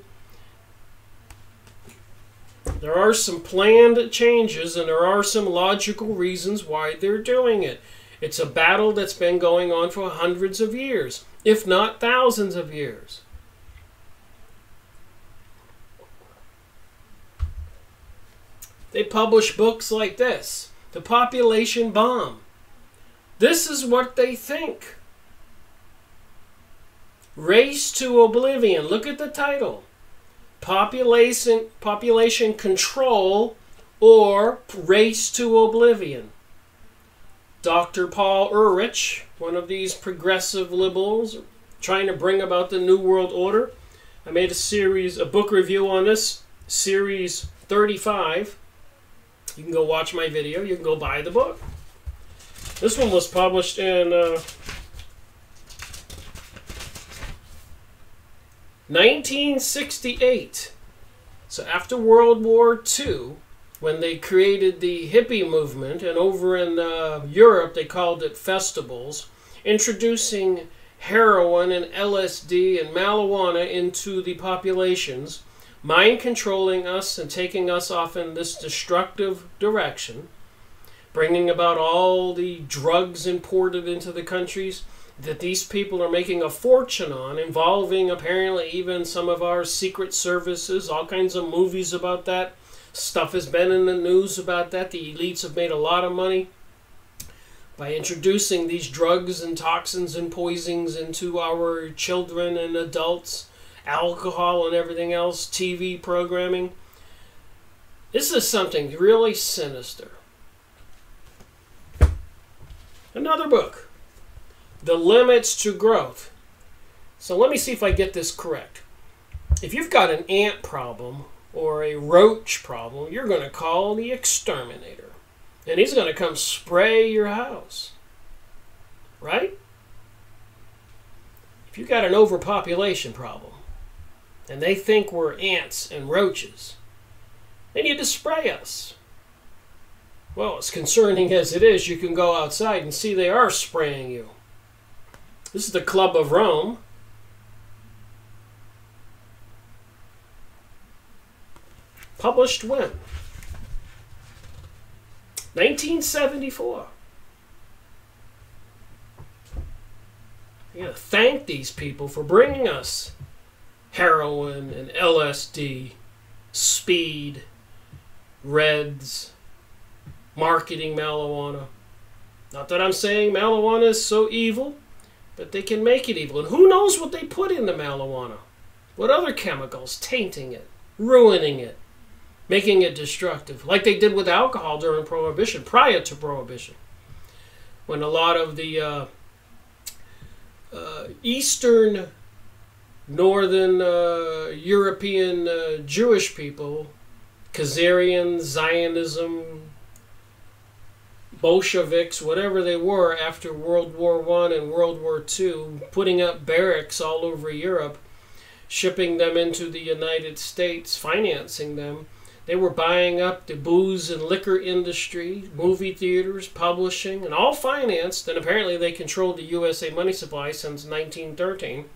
There are some planned changes and there are some logical reasons why they're doing it. It's a battle that's been going on for hundreds of years, if not thousands of years. They publish books like this, The Population Bomb. This is what they think. Race to Oblivion. Look at the title. Population Control or Race to Oblivion. Dr. Paul Ehrlich, one of these progressive liberals trying to bring about the New World Order. I made a book review on this, Series 35. You can go watch my video. You can go buy the book. This one was published in 1968. So after World War II, when they created the hippie movement, and over in Europe they called it festivals, introducing heroin and LSD and marijuana into the populations, mind controlling us and taking us off in this destructive direction, bringing about all the drugs imported into the countries that these people are making a fortune on, involving apparently even some of our secret services, all kinds of movies about that. Stuff has been in the news about that. The elites have made a lot of money by introducing these drugs and toxins and poisons into our children and adults, alcohol and everything else, TV programming. This is something really sinister. Another book, The Limits to Growth. So let me see if I get this correct. If you've got an ant problem or a roach problem, you're going to call the exterminator. And he's going to come spray your house. Right? If you've got an overpopulation problem, and they think we're ants and roaches, they need to spray us. Well, as concerning as it is, you can go outside and see they are spraying you. This is the Club of Rome. Published when? 1974. We gotta thank these people for bringing us heroin and LSD, speed, reds, marketing marijuana. Not that I'm saying marijuana is so evil, but they can make it evil. And who knows what they put in the marijuana? What other chemicals tainting it, ruining it, making it destructive, like they did with alcohol during Prohibition, prior to Prohibition, when a lot of the Eastern, Northern European Jewish people, Khazarian, Zionism, Bolsheviks, whatever they were, after World War I and World War II, putting up barracks all over Europe, shipping them into the United States, financing them. They were buying up the booze and liquor industry, movie theaters, publishing, and all financed, and apparently they controlled the USA money supply since 1913.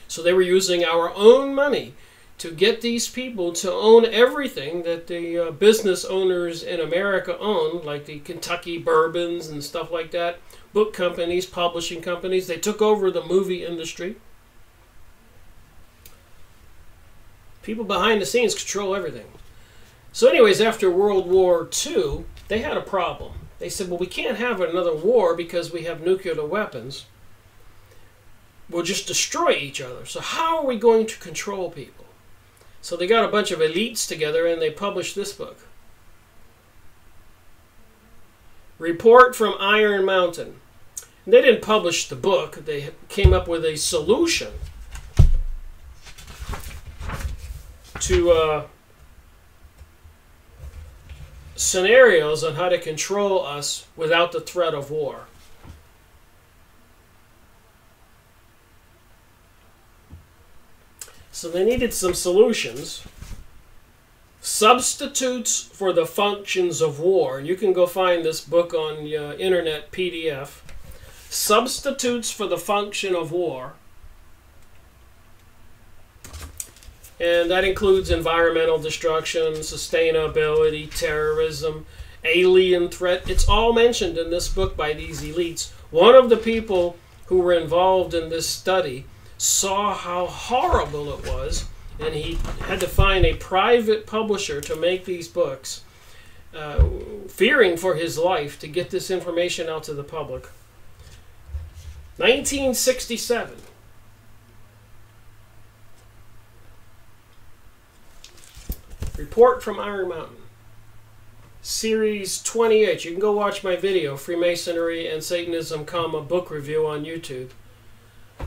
So they were using our own money to get these people to own everything that the business owners in America own, like the Kentucky bourbons and stuff like that, book companies, publishing companies. They took over the movie industry. People behind the scenes control everything. So anyways, after World War II, they had a problem. They said, well, we can't have another war because we have nuclear weapons. We'll just destroy each other. So how are we going to control people? So they got a bunch of elites together and they published this book. Report from Iron Mountain. And they didn't publish the book. They came up with a solution to scenarios on how to control us without the threat of war. So they needed some solutions. Substitutes for the functions of war. And you can go find this book on the internet PDF. Substitutes for the function of war. And that includes environmental destruction, sustainability, terrorism, alien threat. It's all mentioned in this book by these elites. One of the people who were involved in this study saw how horrible it was, and he had to find a private publisher to make these books, fearing for his life to get this information out to the public. 1967. Report from Iron Mountain. Series 28. You can go watch my video, Freemasonry and Satanism, book review on YouTube.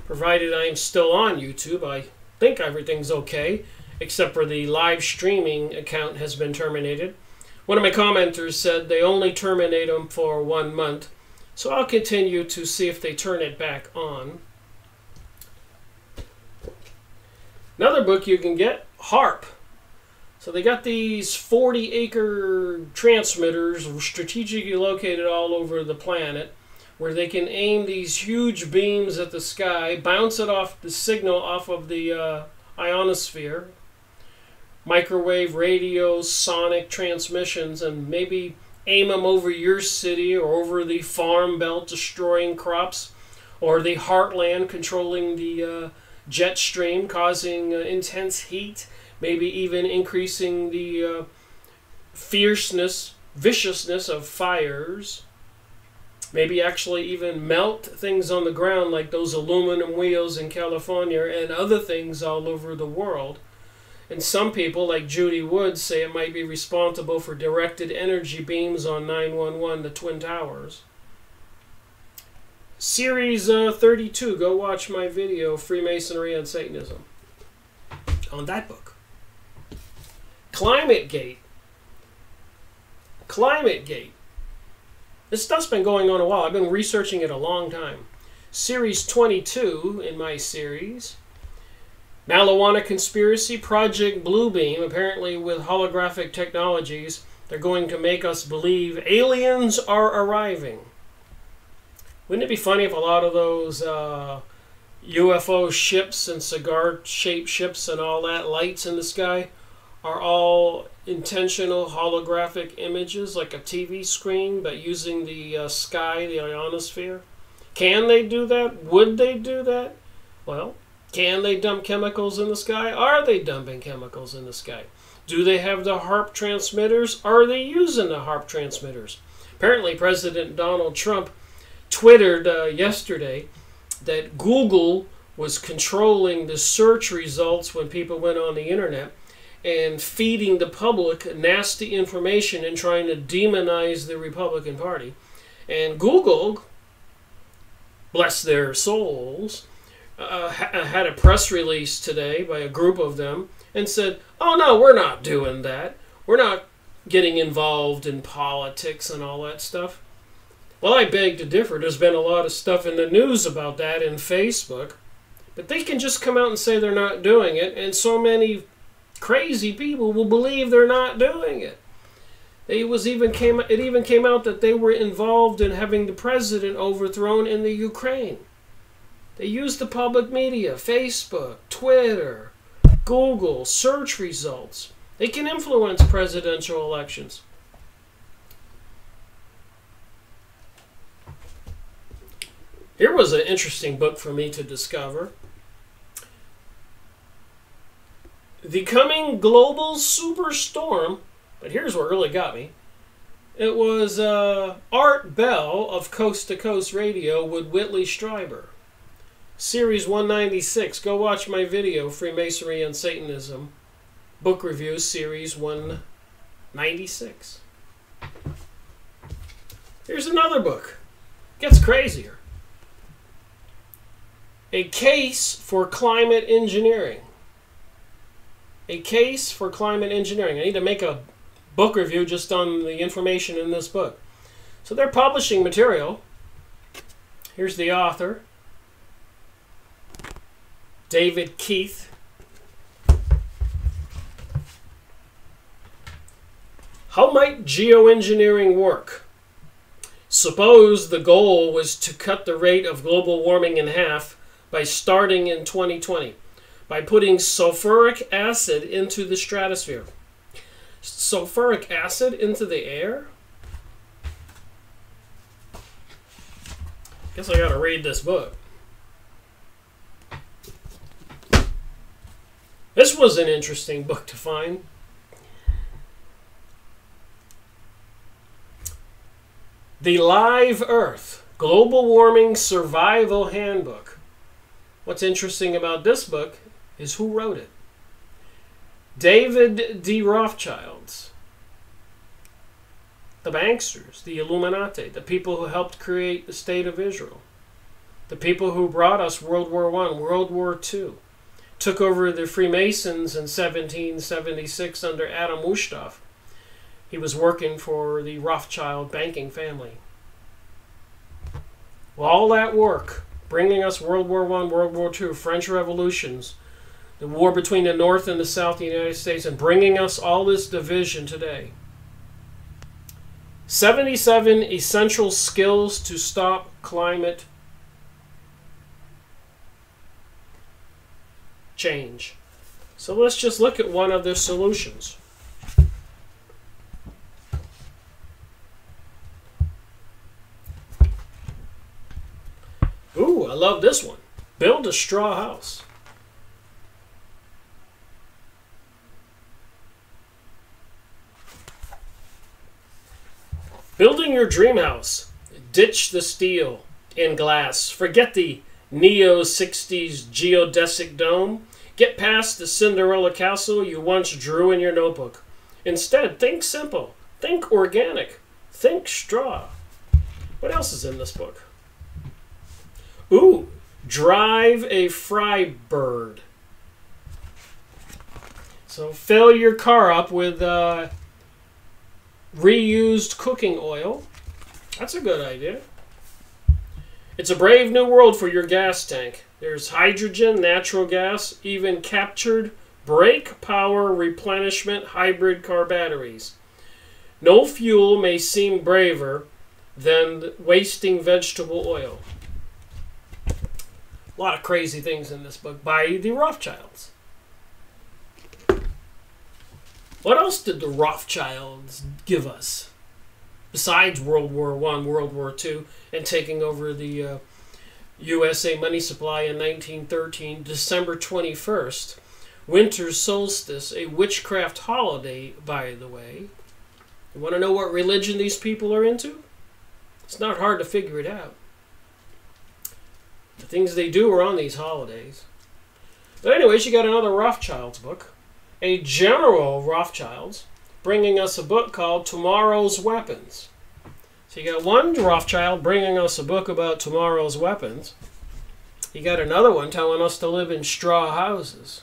Provided I'm still on YouTube, I think everything's okay, except for the live streaming account has been terminated. One of my commenters said they only terminate them for 1 month, so I'll continue to see if they turn it back on. Another book you can get, HARP. So they got these 40-acre transmitters strategically located all over the planet, where they can aim these huge beams at the sky, bounce it off the signal off of the ionosphere, microwave, radio, sonic transmissions, and maybe aim them over your city or over the farm belt, destroying crops, or the heartland, controlling the jet stream, causing intense heat, maybe even increasing the fierceness, viciousness of fires. Maybe actually even melt things on the ground like those aluminum wheels in California and other things all over the world. And some people, like Judy Woods, say it might be responsible for directed energy beams on 911, the Twin Towers. Series 32, go watch my video, Freemasonry and Satanism, on that book. ClimateGate. ClimateGate. This stuff's been going on a while. I've been researching it a long time. Series 22 in my series. Marijuana Conspiracy, Project Bluebeam. Apparently with holographic technologies, they're going to make us believe aliens are arriving. Wouldn't it be funny if a lot of those UFO ships and cigar-shaped ships and all that, lights in the sky, are all intentional holographic images, like a TV screen, but using the sky, the ionosphere? Can they do that? Would they do that? Well, can they dump chemicals in the sky? Are they dumping chemicals in the sky? Do they have the HARP transmitters? Are they using the HARP transmitters? Apparently, President Donald Trump twittered yesterday that Google was controlling the search results when people went on the internet and feeding the public nasty information and trying to demonize the Republican Party. And Google, bless their souls, had a press release today by a group of them and said, oh no, we're not doing that. We're not getting involved in politics and all that stuff. Well, I beg to differ. There's been a lot of stuff in the news about that in Facebook. But they can just come out and say they're not doing it, and so many crazy people will believe they're not doing it. It even came out that they were involved in having the president overthrown in the Ukraine. They used the public media, Facebook, Twitter, Google, search results. They can influence presidential elections. Here was an interesting book for me to discover. The Coming Global Superstorm, but here's what really got me. It was Art Bell of Coast to Coast Radio with Whitley Strieber. Series 196. Go watch my video, Freemasonry and Satanism. Book review, Series 196. Here's another book. Gets crazier. A Case for Climate Engineering. A Case for Climate Engineering. I need to make a book review just on the information in this book. So they're publishing material. Here's the author, David Keith. How might geoengineering work? Suppose the goal was to cut the rate of global warming in half by starting in 2020, by putting sulfuric acid into the stratosphere. Sulfuric acid into the air? Guess I gotta read this book. This was an interesting book to find. The Live Earth, Global Warming Survival Handbook. What's interesting about this book is who wrote it. David D. Rothschilds. The banksters, the Illuminati, the people who helped create the State of Israel. The people who brought us World War I, World War II. Took over the Freemasons in 1776 under Adam Ustav. He was working for the Rothschild banking family. Well, all that work, bringing us World War I, World War II, French revolutions, the war between the North and the South of the United States, and bringing us all this division today. 77 essential skills to stop climate change. So let's just look at one of the solutions. Ooh, I love this one. Build a straw house. Building your dream house. Ditch the steel and glass. Forget the neo-60s geodesic dome. Get past the Cinderella castle you once drew in your notebook. Instead, think simple. Think organic. Think straw. What else is in this book? Ooh, drive a fry bird. So fill your car up with reused cooking oil. That's a good idea. It's a brave new world for your gas tank. There's hydrogen, natural gas, even captured brake power replenishment hybrid car batteries. No fuel may seem braver than wasting vegetable oil. A lot of crazy things in this book by the Rothschilds. What else did the Rothschilds give us? Besides World War I, World War II, and taking over the USA money supply in 1913, December 21st, winter solstice, a witchcraft holiday, by the way. You want to know what religion these people are into? It's not hard to figure it out. The things they do are on these holidays. But anyways, you got another Rothschilds book. A General Rothschilds, bringing us a book called Tomorrow's Weapons. So you got one Rothschild bringing us a book about tomorrow's weapons. You got another one telling us to live in straw houses.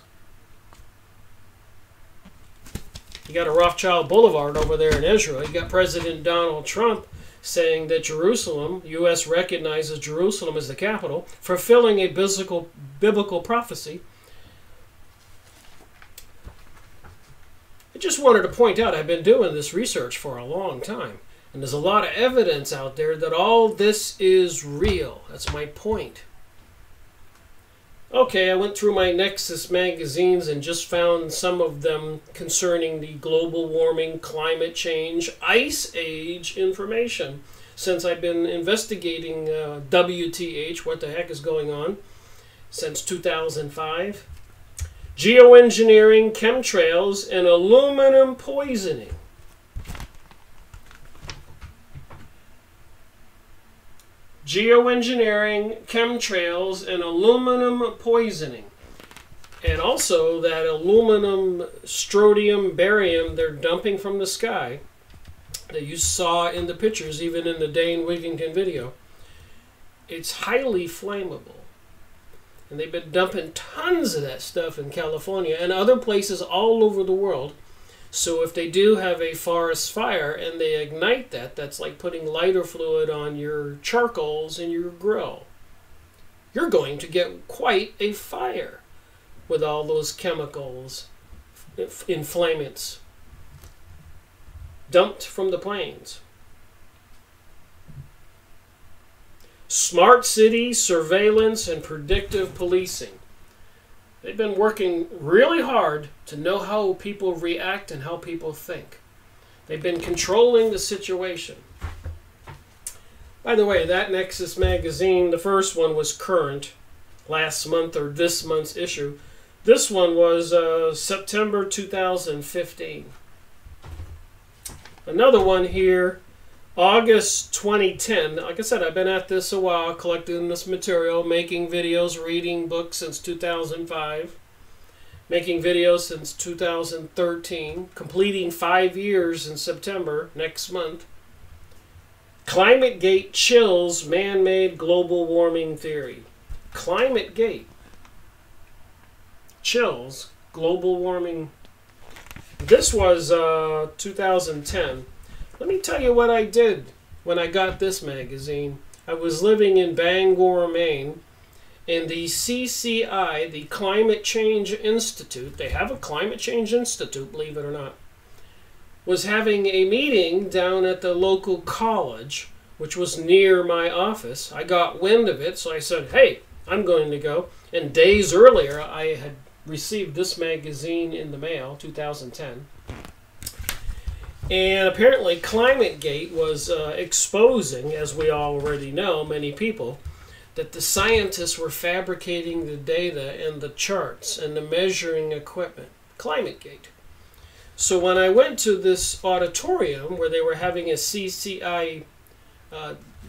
You got a Rothschild Boulevard over there in Israel. You got President Donald Trump saying that Jerusalem, U.S. recognizes Jerusalem as the capital, fulfilling a biblical prophecy. I just wanted to point out I've been doing this research for a long time, and there's a lot of evidence out there that all this is real. That's my point. Okay, I went through my Nexus magazines and just found some of them concerning the global warming, climate change, ice age information. Since I've been investigating WTH, what the heck is going on, since 2005. Geoengineering, chemtrails, and aluminum poisoning. Geoengineering, chemtrails, and aluminum poisoning. And also that aluminum, strontium, barium they're dumping from the sky that you saw in the pictures, even in the Dane Wigington video. It's highly flammable. And they've been dumping tons of that stuff in California and other places all over the world. So if they do have a forest fire and they ignite that, that's like putting lighter fluid on your charcoals in your grill. You're going to get quite a fire with all those chemicals, inflammants, dumped from the planes. Smart city surveillance and predictive policing. They've been working really hard to know how people react and how people think. They've been controlling the situation. By the way, that Nexus magazine, the first one was current, last month or this month's issue. This one was September 2015. Another one here, August 2010. Like I said, I've been at this a while, collecting this material, making videos, reading books since 2005, making videos since 2013, completing 5 years in September next month. ClimateGate chills man-made global warming theory. ClimateGate chills global warming. This was 2010. Let me tell you what I did when I got this magazine. I was living in Bangor, Maine, and the CCI, the Climate Change Institute, they have a Climate Change Institute, believe it or not, was having a meeting down at the local college, which was near my office. I got wind of it, so I said, hey, I'm going to go. And days earlier, I had received this magazine in the mail, 2010. And apparently ClimateGate was exposing, as we already know, many people, that the scientists were fabricating the data and the charts and the measuring equipment. ClimateGate. So when I went to this auditorium where they were having a CCI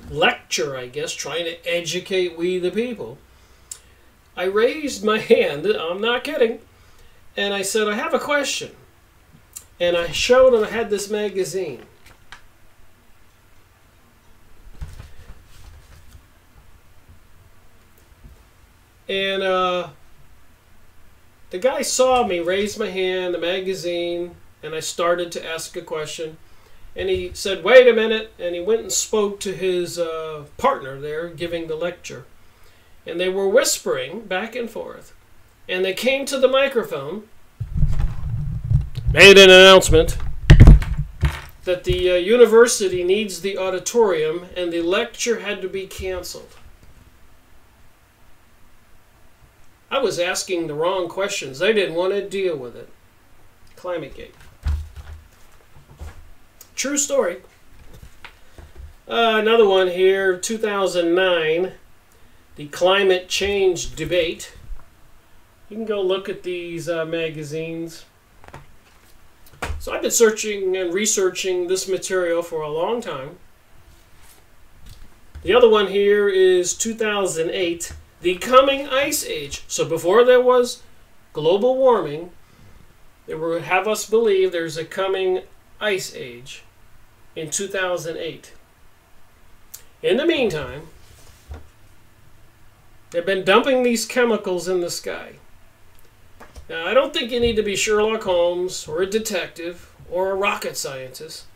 lecture, I guess, trying to educate we the people, I raised my hand, I'm not kidding, and I said, I have a question. And I showed them I had this magazine. And the guy saw me raise my hand, the magazine, and I started to ask a question. And he said, wait a minute, and he went and spoke to his partner there giving the lecture. And they were whispering back and forth. And they came to the microphone, made an announcement that the university needs the auditorium and the lecture had to be canceled. I was asking the wrong questions. They didn't want to deal with it. ClimateGate. True story. Another one here, 2009, the climate change debate. You can go look at these magazines. So I've been searching and researching this material for a long time. The other one here is 2008, the coming ice age. So before there was global warming, they would have us believe there's a coming ice age in 2008. In the meantime, they've been dumping these chemicals in the sky. Now, I don't think you need to be Sherlock Holmes or a detective or a rocket scientist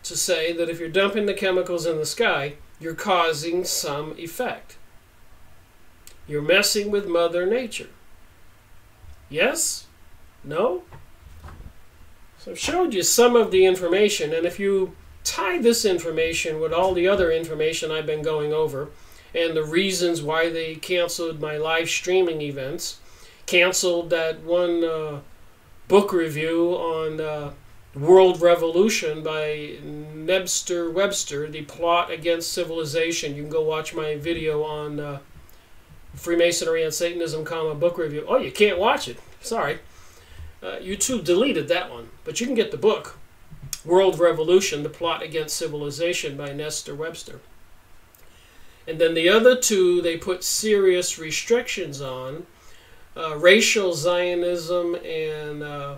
to say that if you're dumping the chemicals in the sky, you're causing some effect. You're messing with Mother Nature. Yes? No? So I've showed you some of the information, and if you tie this information with all the other information I've been going over, and the reasons why they canceled my live streaming events, canceled that one book review on World Revolution by Nebster Webster, The Plot Against Civilization. You can go watch my video on Freemasonry and Satanism, book review. Oh, you can't watch it. Sorry. YouTube deleted that one. But you can get the book, World Revolution, The Plot Against Civilization by Nestor Webster. And then the other two, they put serious restrictions on. Racial Zionism and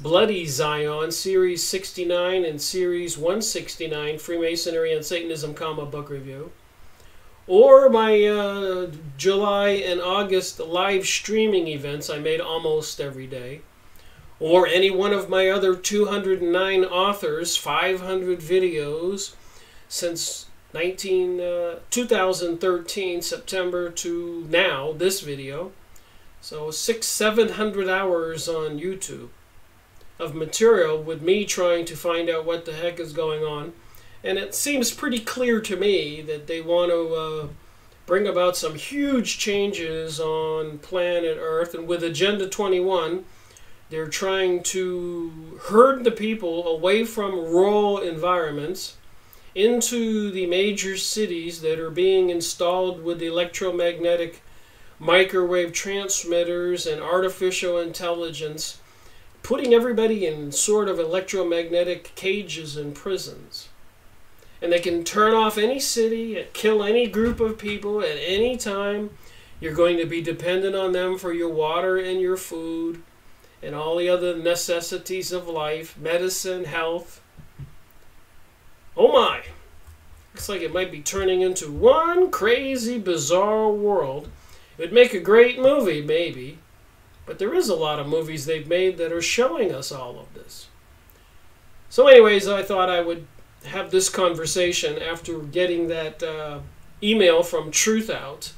Bloody Zion, Series 69 and Series 169, Freemasonry and Satanism, book review. Or my July and August live streaming events I made almost every day. Or any one of my other 209 authors, 500 videos since 2013, September to now, this video. So 600-700 hours on YouTube of material with me trying to find out what the heck is going on. And it seems pretty clear to me that they want to bring about some huge changes on planet Earth. And with Agenda 21, they're trying to herd the people away from rural environments into the major cities that are being installed with electromagnetic microwave transmitters and artificial intelligence, putting everybody in sort of electromagnetic cages and prisons. And they can turn off any city and kill any group of people at any time. You're going to be dependent on them for your water and your food and all the other necessities of life, medicine, health. Oh my! Looks like it might be turning into one crazy, bizarre world. It would make a great movie, maybe. But there is a lot of movies they've made that are showing us all of this. So anyways, I thought I would have this conversation after getting that email from Truthout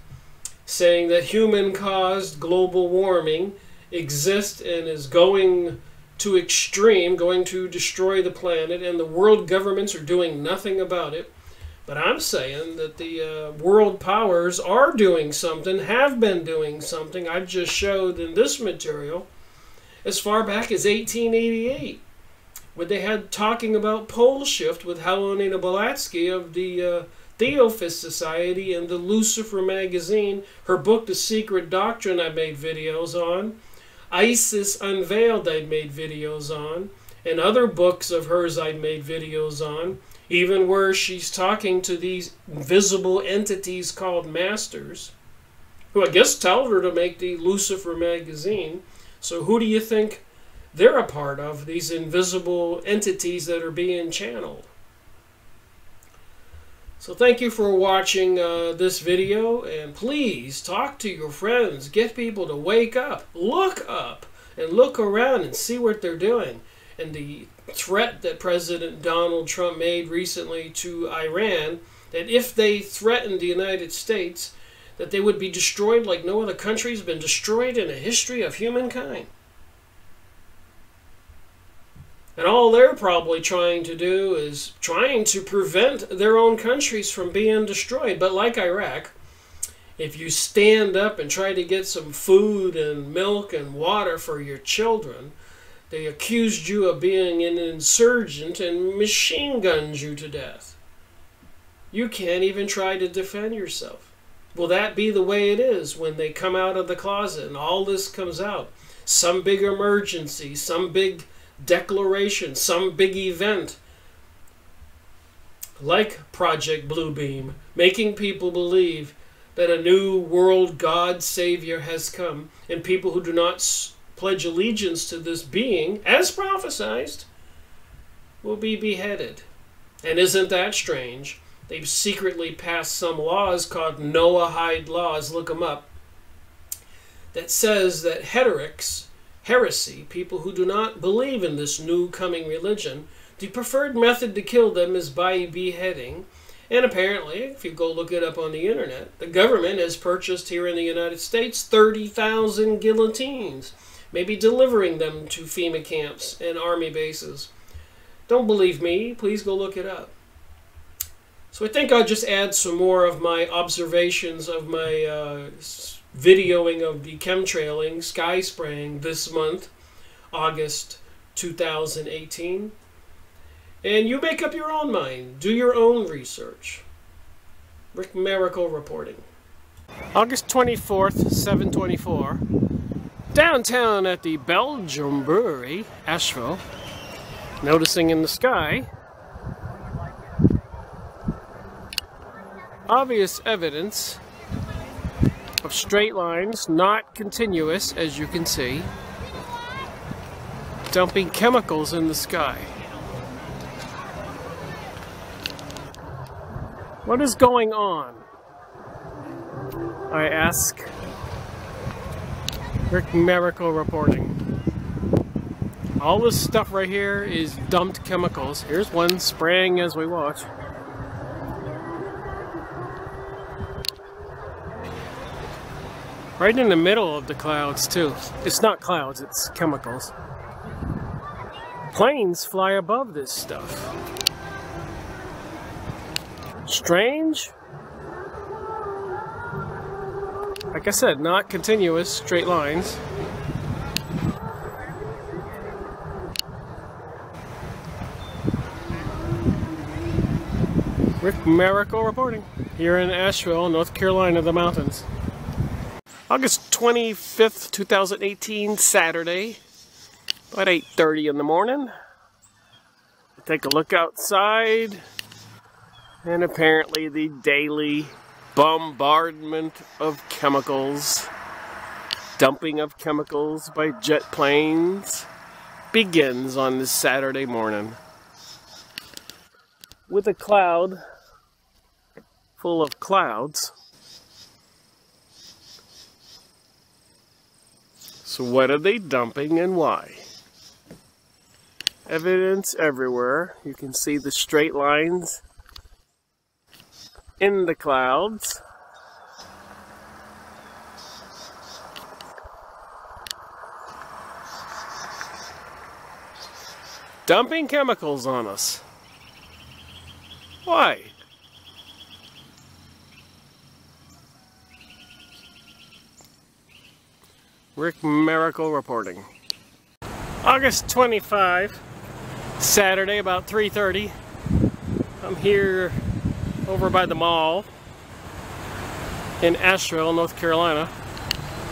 saying that human-caused global warming exists and is going to extreme, going to destroy the planet, and the world governments are doing nothing about it. But I'm saying that the world powers are doing something, have been doing something. I've just showed in this material as far back as 1888, when they had talking about pole shift with Helena Blavatsky of the Theosophist Society and the Lucifer magazine, her book The Secret Doctrine I made videos on, Isis Unveiled I'd made videos on, and other books of hers I'd made videos on, even where she's talking to these invisible entities called masters, who I guess tell her to make the Lucifer magazine. So who do you think they're a part of, these invisible entities that are being channeled? So thank you for watching this video, and please talk to your friends, get people to wake up, and look around and see what they're doing. And the threat that President Donald Trump made recently to Iran, that if they threatened the United States, that they would be destroyed like no other country has been destroyed in the history of humankind. And all they're probably trying to do is trying to prevent their own countries from being destroyed. But like Iraq, if you stand up and try to get some food and milk and water for your children, they accused you of being an insurgent and machine gunned you to death. You can't even try to defend yourself. Will that be the way it is when they come out of the closet and all this comes out? Some big emergency, some big declaration, some big event like Project Bluebeam, making people believe that a new world God Savior has come, and people who do not pledge allegiance to this being, as prophesized, will be beheaded. And isn't that strange? They've secretly passed some laws called Noahide laws, look them up, that says that heretic, heresy, people who do not believe in this new coming religion, The preferred method to kill them is by beheading. And apparently, if you go look it up on the internet, the government has purchased here in the United States 30,000 guillotines, maybe delivering them to FEMA camps and army bases. Don't believe me? Please go look it up. So I think I'll just add some more of my observations of my videoing of the chemtrailing, sky spraying this month, August 2018. And you make up your own mind. Do your own research. Rick Miracle reporting. August 24th, 724. Downtown at the Belgium Brewery, Asheville. Noticing in the sky obvious evidence of straight lines, not continuous, as you can see, dumping chemicals in the sky. What is going on? I ask. Rick Miracle reporting. All this stuff right here is dumped chemicals. Here's one spraying as we watch. Right in the middle of the clouds too. It's not clouds, it's chemicals. Planes fly above this stuff. Strange. Like I said, not continuous straight lines. Rick Miracle reporting here in Asheville, North Carolina, the mountains. August 25th, 2018, Saturday, about 8:30 in the morning. Take a look outside, and apparently the daily bombardment of chemicals, dumping of chemicals by jet planes, begins on this Saturday morning. With a cloud full of clouds. So what are they dumping and why? Evidence everywhere. You can see the straight lines in the clouds. Dumping chemicals on us. Why? Rick Miracle reporting. August 25, Saturday, about 3:30. I'm here over by the mall in Asheville, North Carolina,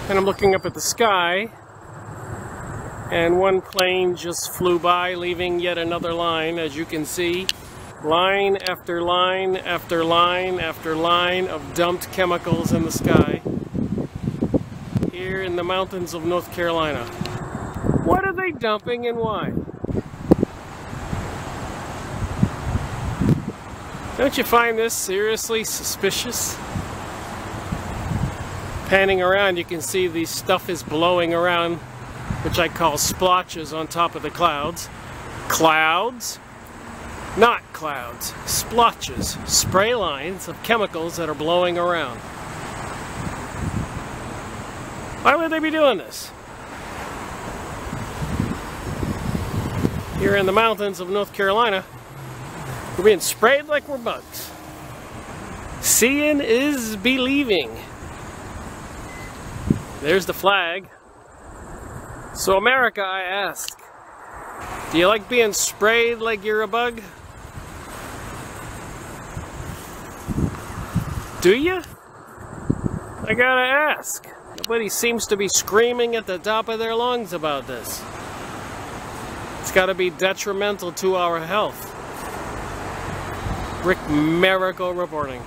and I'm looking up at the sky, and one plane just flew by, leaving yet another line, as you can see. Line after line after line after line of dumped chemicals in the sky here in the mountains of North Carolina. What are they dumping and why? Don't you find this seriously suspicious? Panning around, you can see the stuff is blowing around, which I call splotches on top of the clouds. Clouds? Not clouds. Splotches. Spray lines of chemicals that are blowing around. Why would they be doing this? Here in the mountains of North Carolina, we're being sprayed like we're bugs. Seeing is believing. There's the flag. So America, I ask, do you like being sprayed like you're a bug? Do you? I gotta ask. Nobody seems to be screaming at the top of their lungs about this. It's gotta be detrimental to our health. Rick Miracle reporting.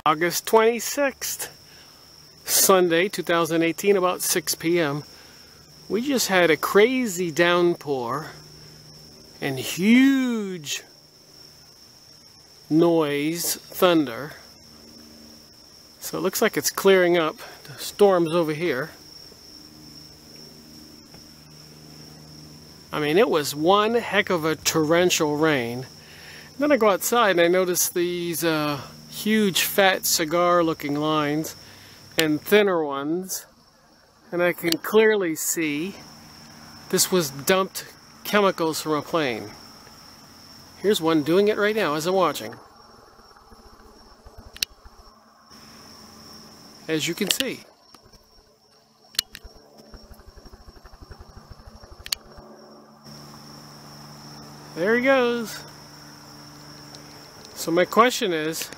August 26th, Sunday, 2018, about 6 p.m. We just had a crazy downpour and huge noise, thunder. So it looks like it's clearing up. The storm's over here. I mean, it was one heck of a torrential rain. Then I go outside and I notice these huge fat cigar looking lines and thinner ones, and I can clearly see this was dumped chemicals from a plane. Here's one doing it right now as I'm watching. As you can see. There he goes. So my question is,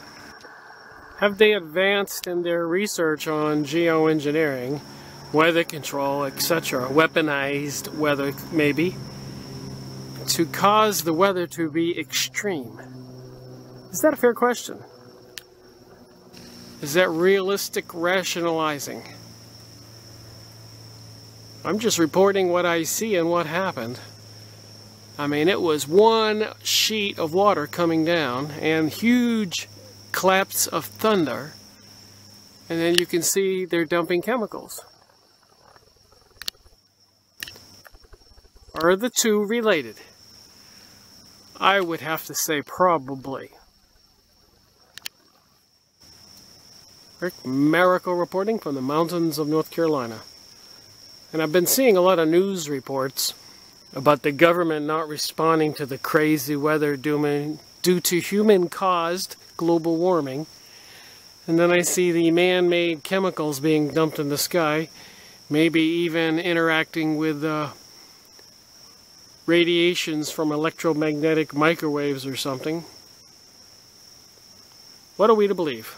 have they advanced in their research on geoengineering, weather control, etc., weaponized weather maybe, to cause the weather to be extreme? Is that a fair question? Is that realistic rationalizing? I'm just reporting what I see and what happened. I mean, it was one sheet of water coming down and huge claps of thunder, and then you can see they're dumping chemicals. Are the two related? I would have to say probably. Rick Miracle reporting from the mountains of North Carolina. And I've been seeing a lot of news reports about the government not responding to the crazy weather due to human-caused global warming. And then I see the man-made chemicals being dumped in the sky, maybe even interacting with radiations from electromagnetic microwaves or something. What are we to believe?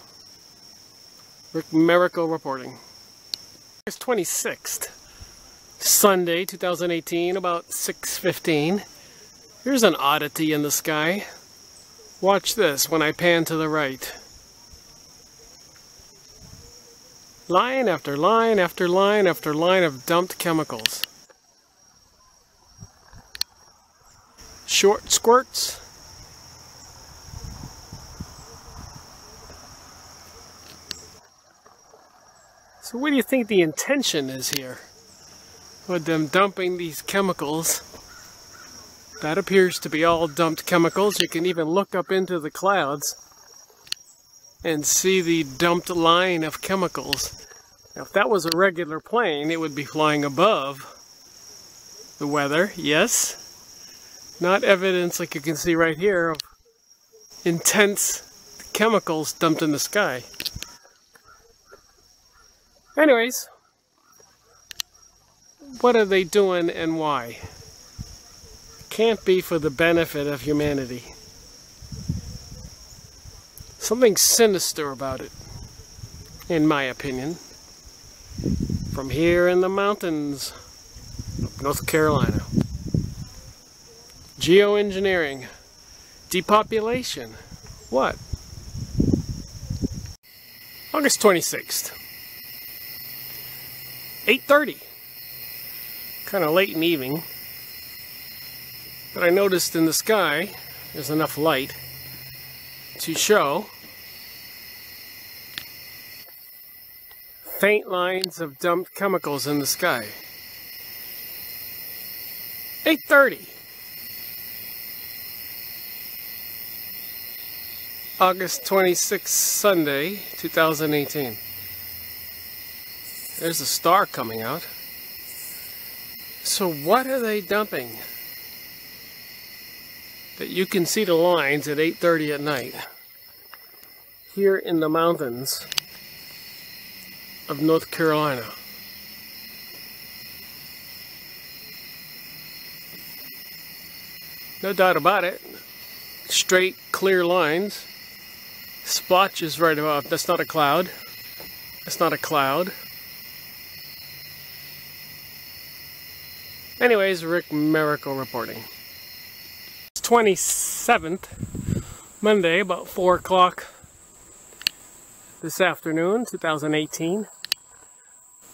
Rick Miracle reporting. August 26th, Sunday, 2018, about 6:15. Here's an oddity in the sky. Watch this when I pan to the right. Line after line after line after line of dumped chemicals. Short squirts. So what do you think the intention is here with them dumping these chemicals? That appears to be all dumped chemicals. You can even look up into the clouds and see the dumped line of chemicals. Now, if that was a regular plane, it would be flying above the weather, yes. Not evidence like you can see right here of intense chemicals dumped in the sky. Anyways, what are they doing and why? Can't be for the benefit of humanity. Something sinister about it, in my opinion. From here in the mountains of North Carolina. Geoengineering. Depopulation. What? August 26th. 8:30. Kind of late in the evening. But I noticed in the sky there's enough light to show faint lines of dumped chemicals in the sky. 8:30. August 26th, Sunday, 2018. There's a star coming out. So what are they dumping that you can see the lines at 8:30 at night here in the mountains of North Carolina? No doubt about it. Straight, clear lines. Splotches right above. That's not a cloud. That's not a cloud. Anyways, Rick Miracle reporting. It's 27th, Monday, about 4 o'clock. this afternoon, 2018.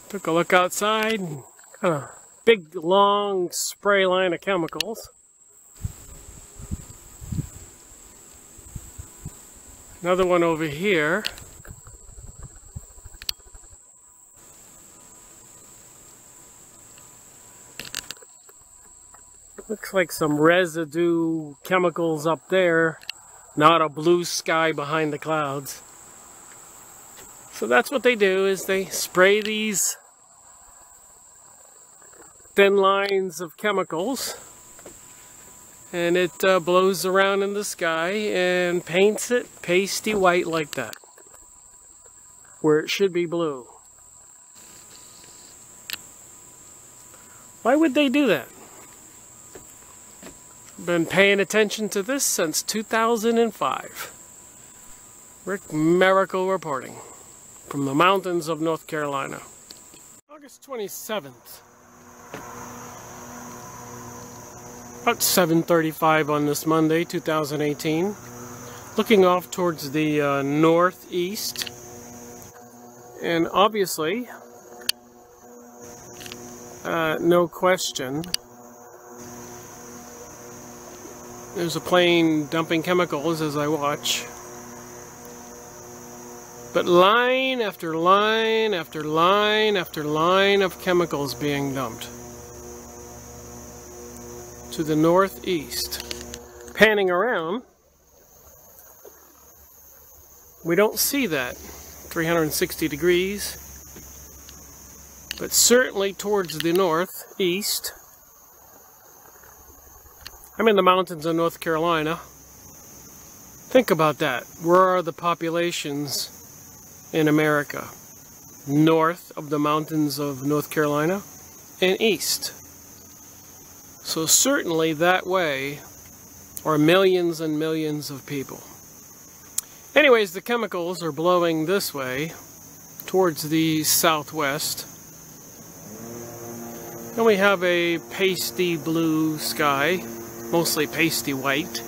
Took a look outside, and got a big long spray line of chemicals. Another one over here. Looks like some residue chemicals up there, not a blue sky behind the clouds. So that's what they do, is they spray these thin lines of chemicals, and it blows around in the sky and paints it pasty white like that, where it should be blue. Why would they do that? Been paying attention to this since 2005. Rick Miracle reporting from the mountains of North Carolina. August 27th. About 7:35 on this Monday, 2018. Looking off towards the northeast. And obviously, no question, there's a plane dumping chemicals as I watch. But line after line after line after line of chemicals being dumped to the northeast. Panning around, we don't see that 360 degrees, but certainly towards the northeast. I'm in the mountains of North Carolina. Think about that. Where are the populations in America? North of the mountains of North Carolina and east. So certainly that way are millions and millions of people. Anyways, the chemicals are blowing this way towards the southwest. And we have a pasty blue sky. Mostly pasty white.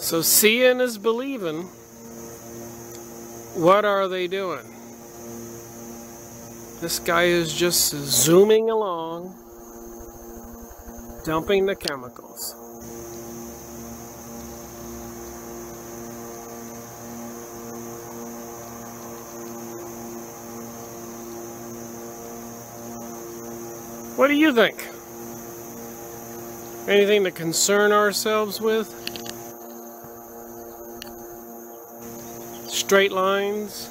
So seeing is believing. What are they doing? This guy is just zooming along, dumping the chemicals. What do you think? Anything to concern ourselves with? Straight lines?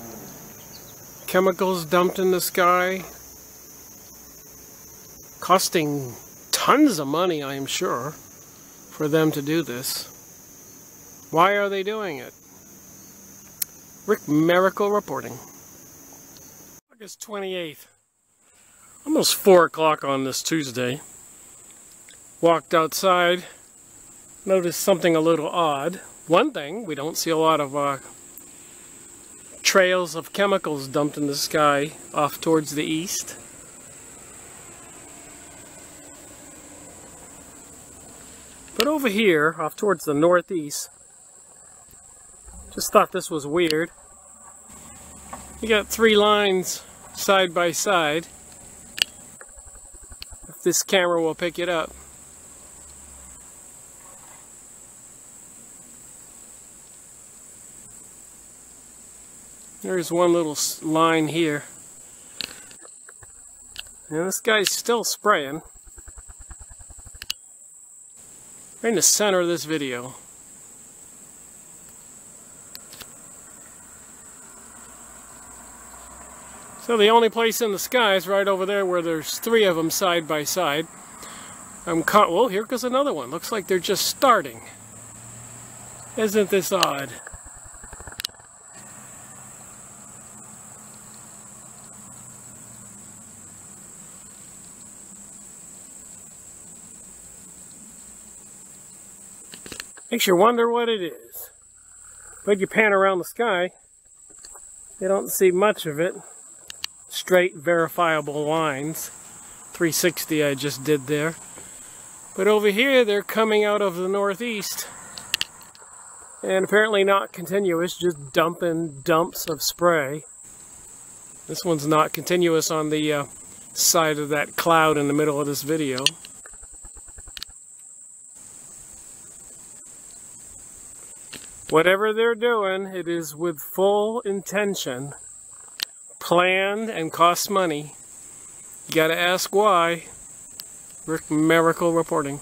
Chemicals dumped in the sky? Costing tons of money, I am sure, for them to do this. Why are they doing it? Rick Miracle reporting. August 28th. Almost 4 o'clock on this Tuesday. Walked outside, noticed something a little odd. One thing, we don't see a lot of trails of chemicals dumped in the sky off towards the east. But over here, off towards the northeast, just thought this was weird. You got 3 lines side by side. If this camera will pick it up. There's one little line here. And this guy's still spraying. Right in the center of this video. So the only place in the sky is right over there where there's 3 of them side by side. Well, here goes another one. Looks like they're just starting. Isn't this odd? Makes you wonder what it is. But you pan around the sky, you don't see much of it. Straight, verifiable lines. 360 I just did there. But over here, they're coming out of the northeast. And apparently not continuous, just dumping dumps of spray. This one's not continuous on the side of that cloud in the middle of this video. Whatever they're doing, it is with full intention, planned, and costs money. You gotta ask why. Rick Miracle reporting.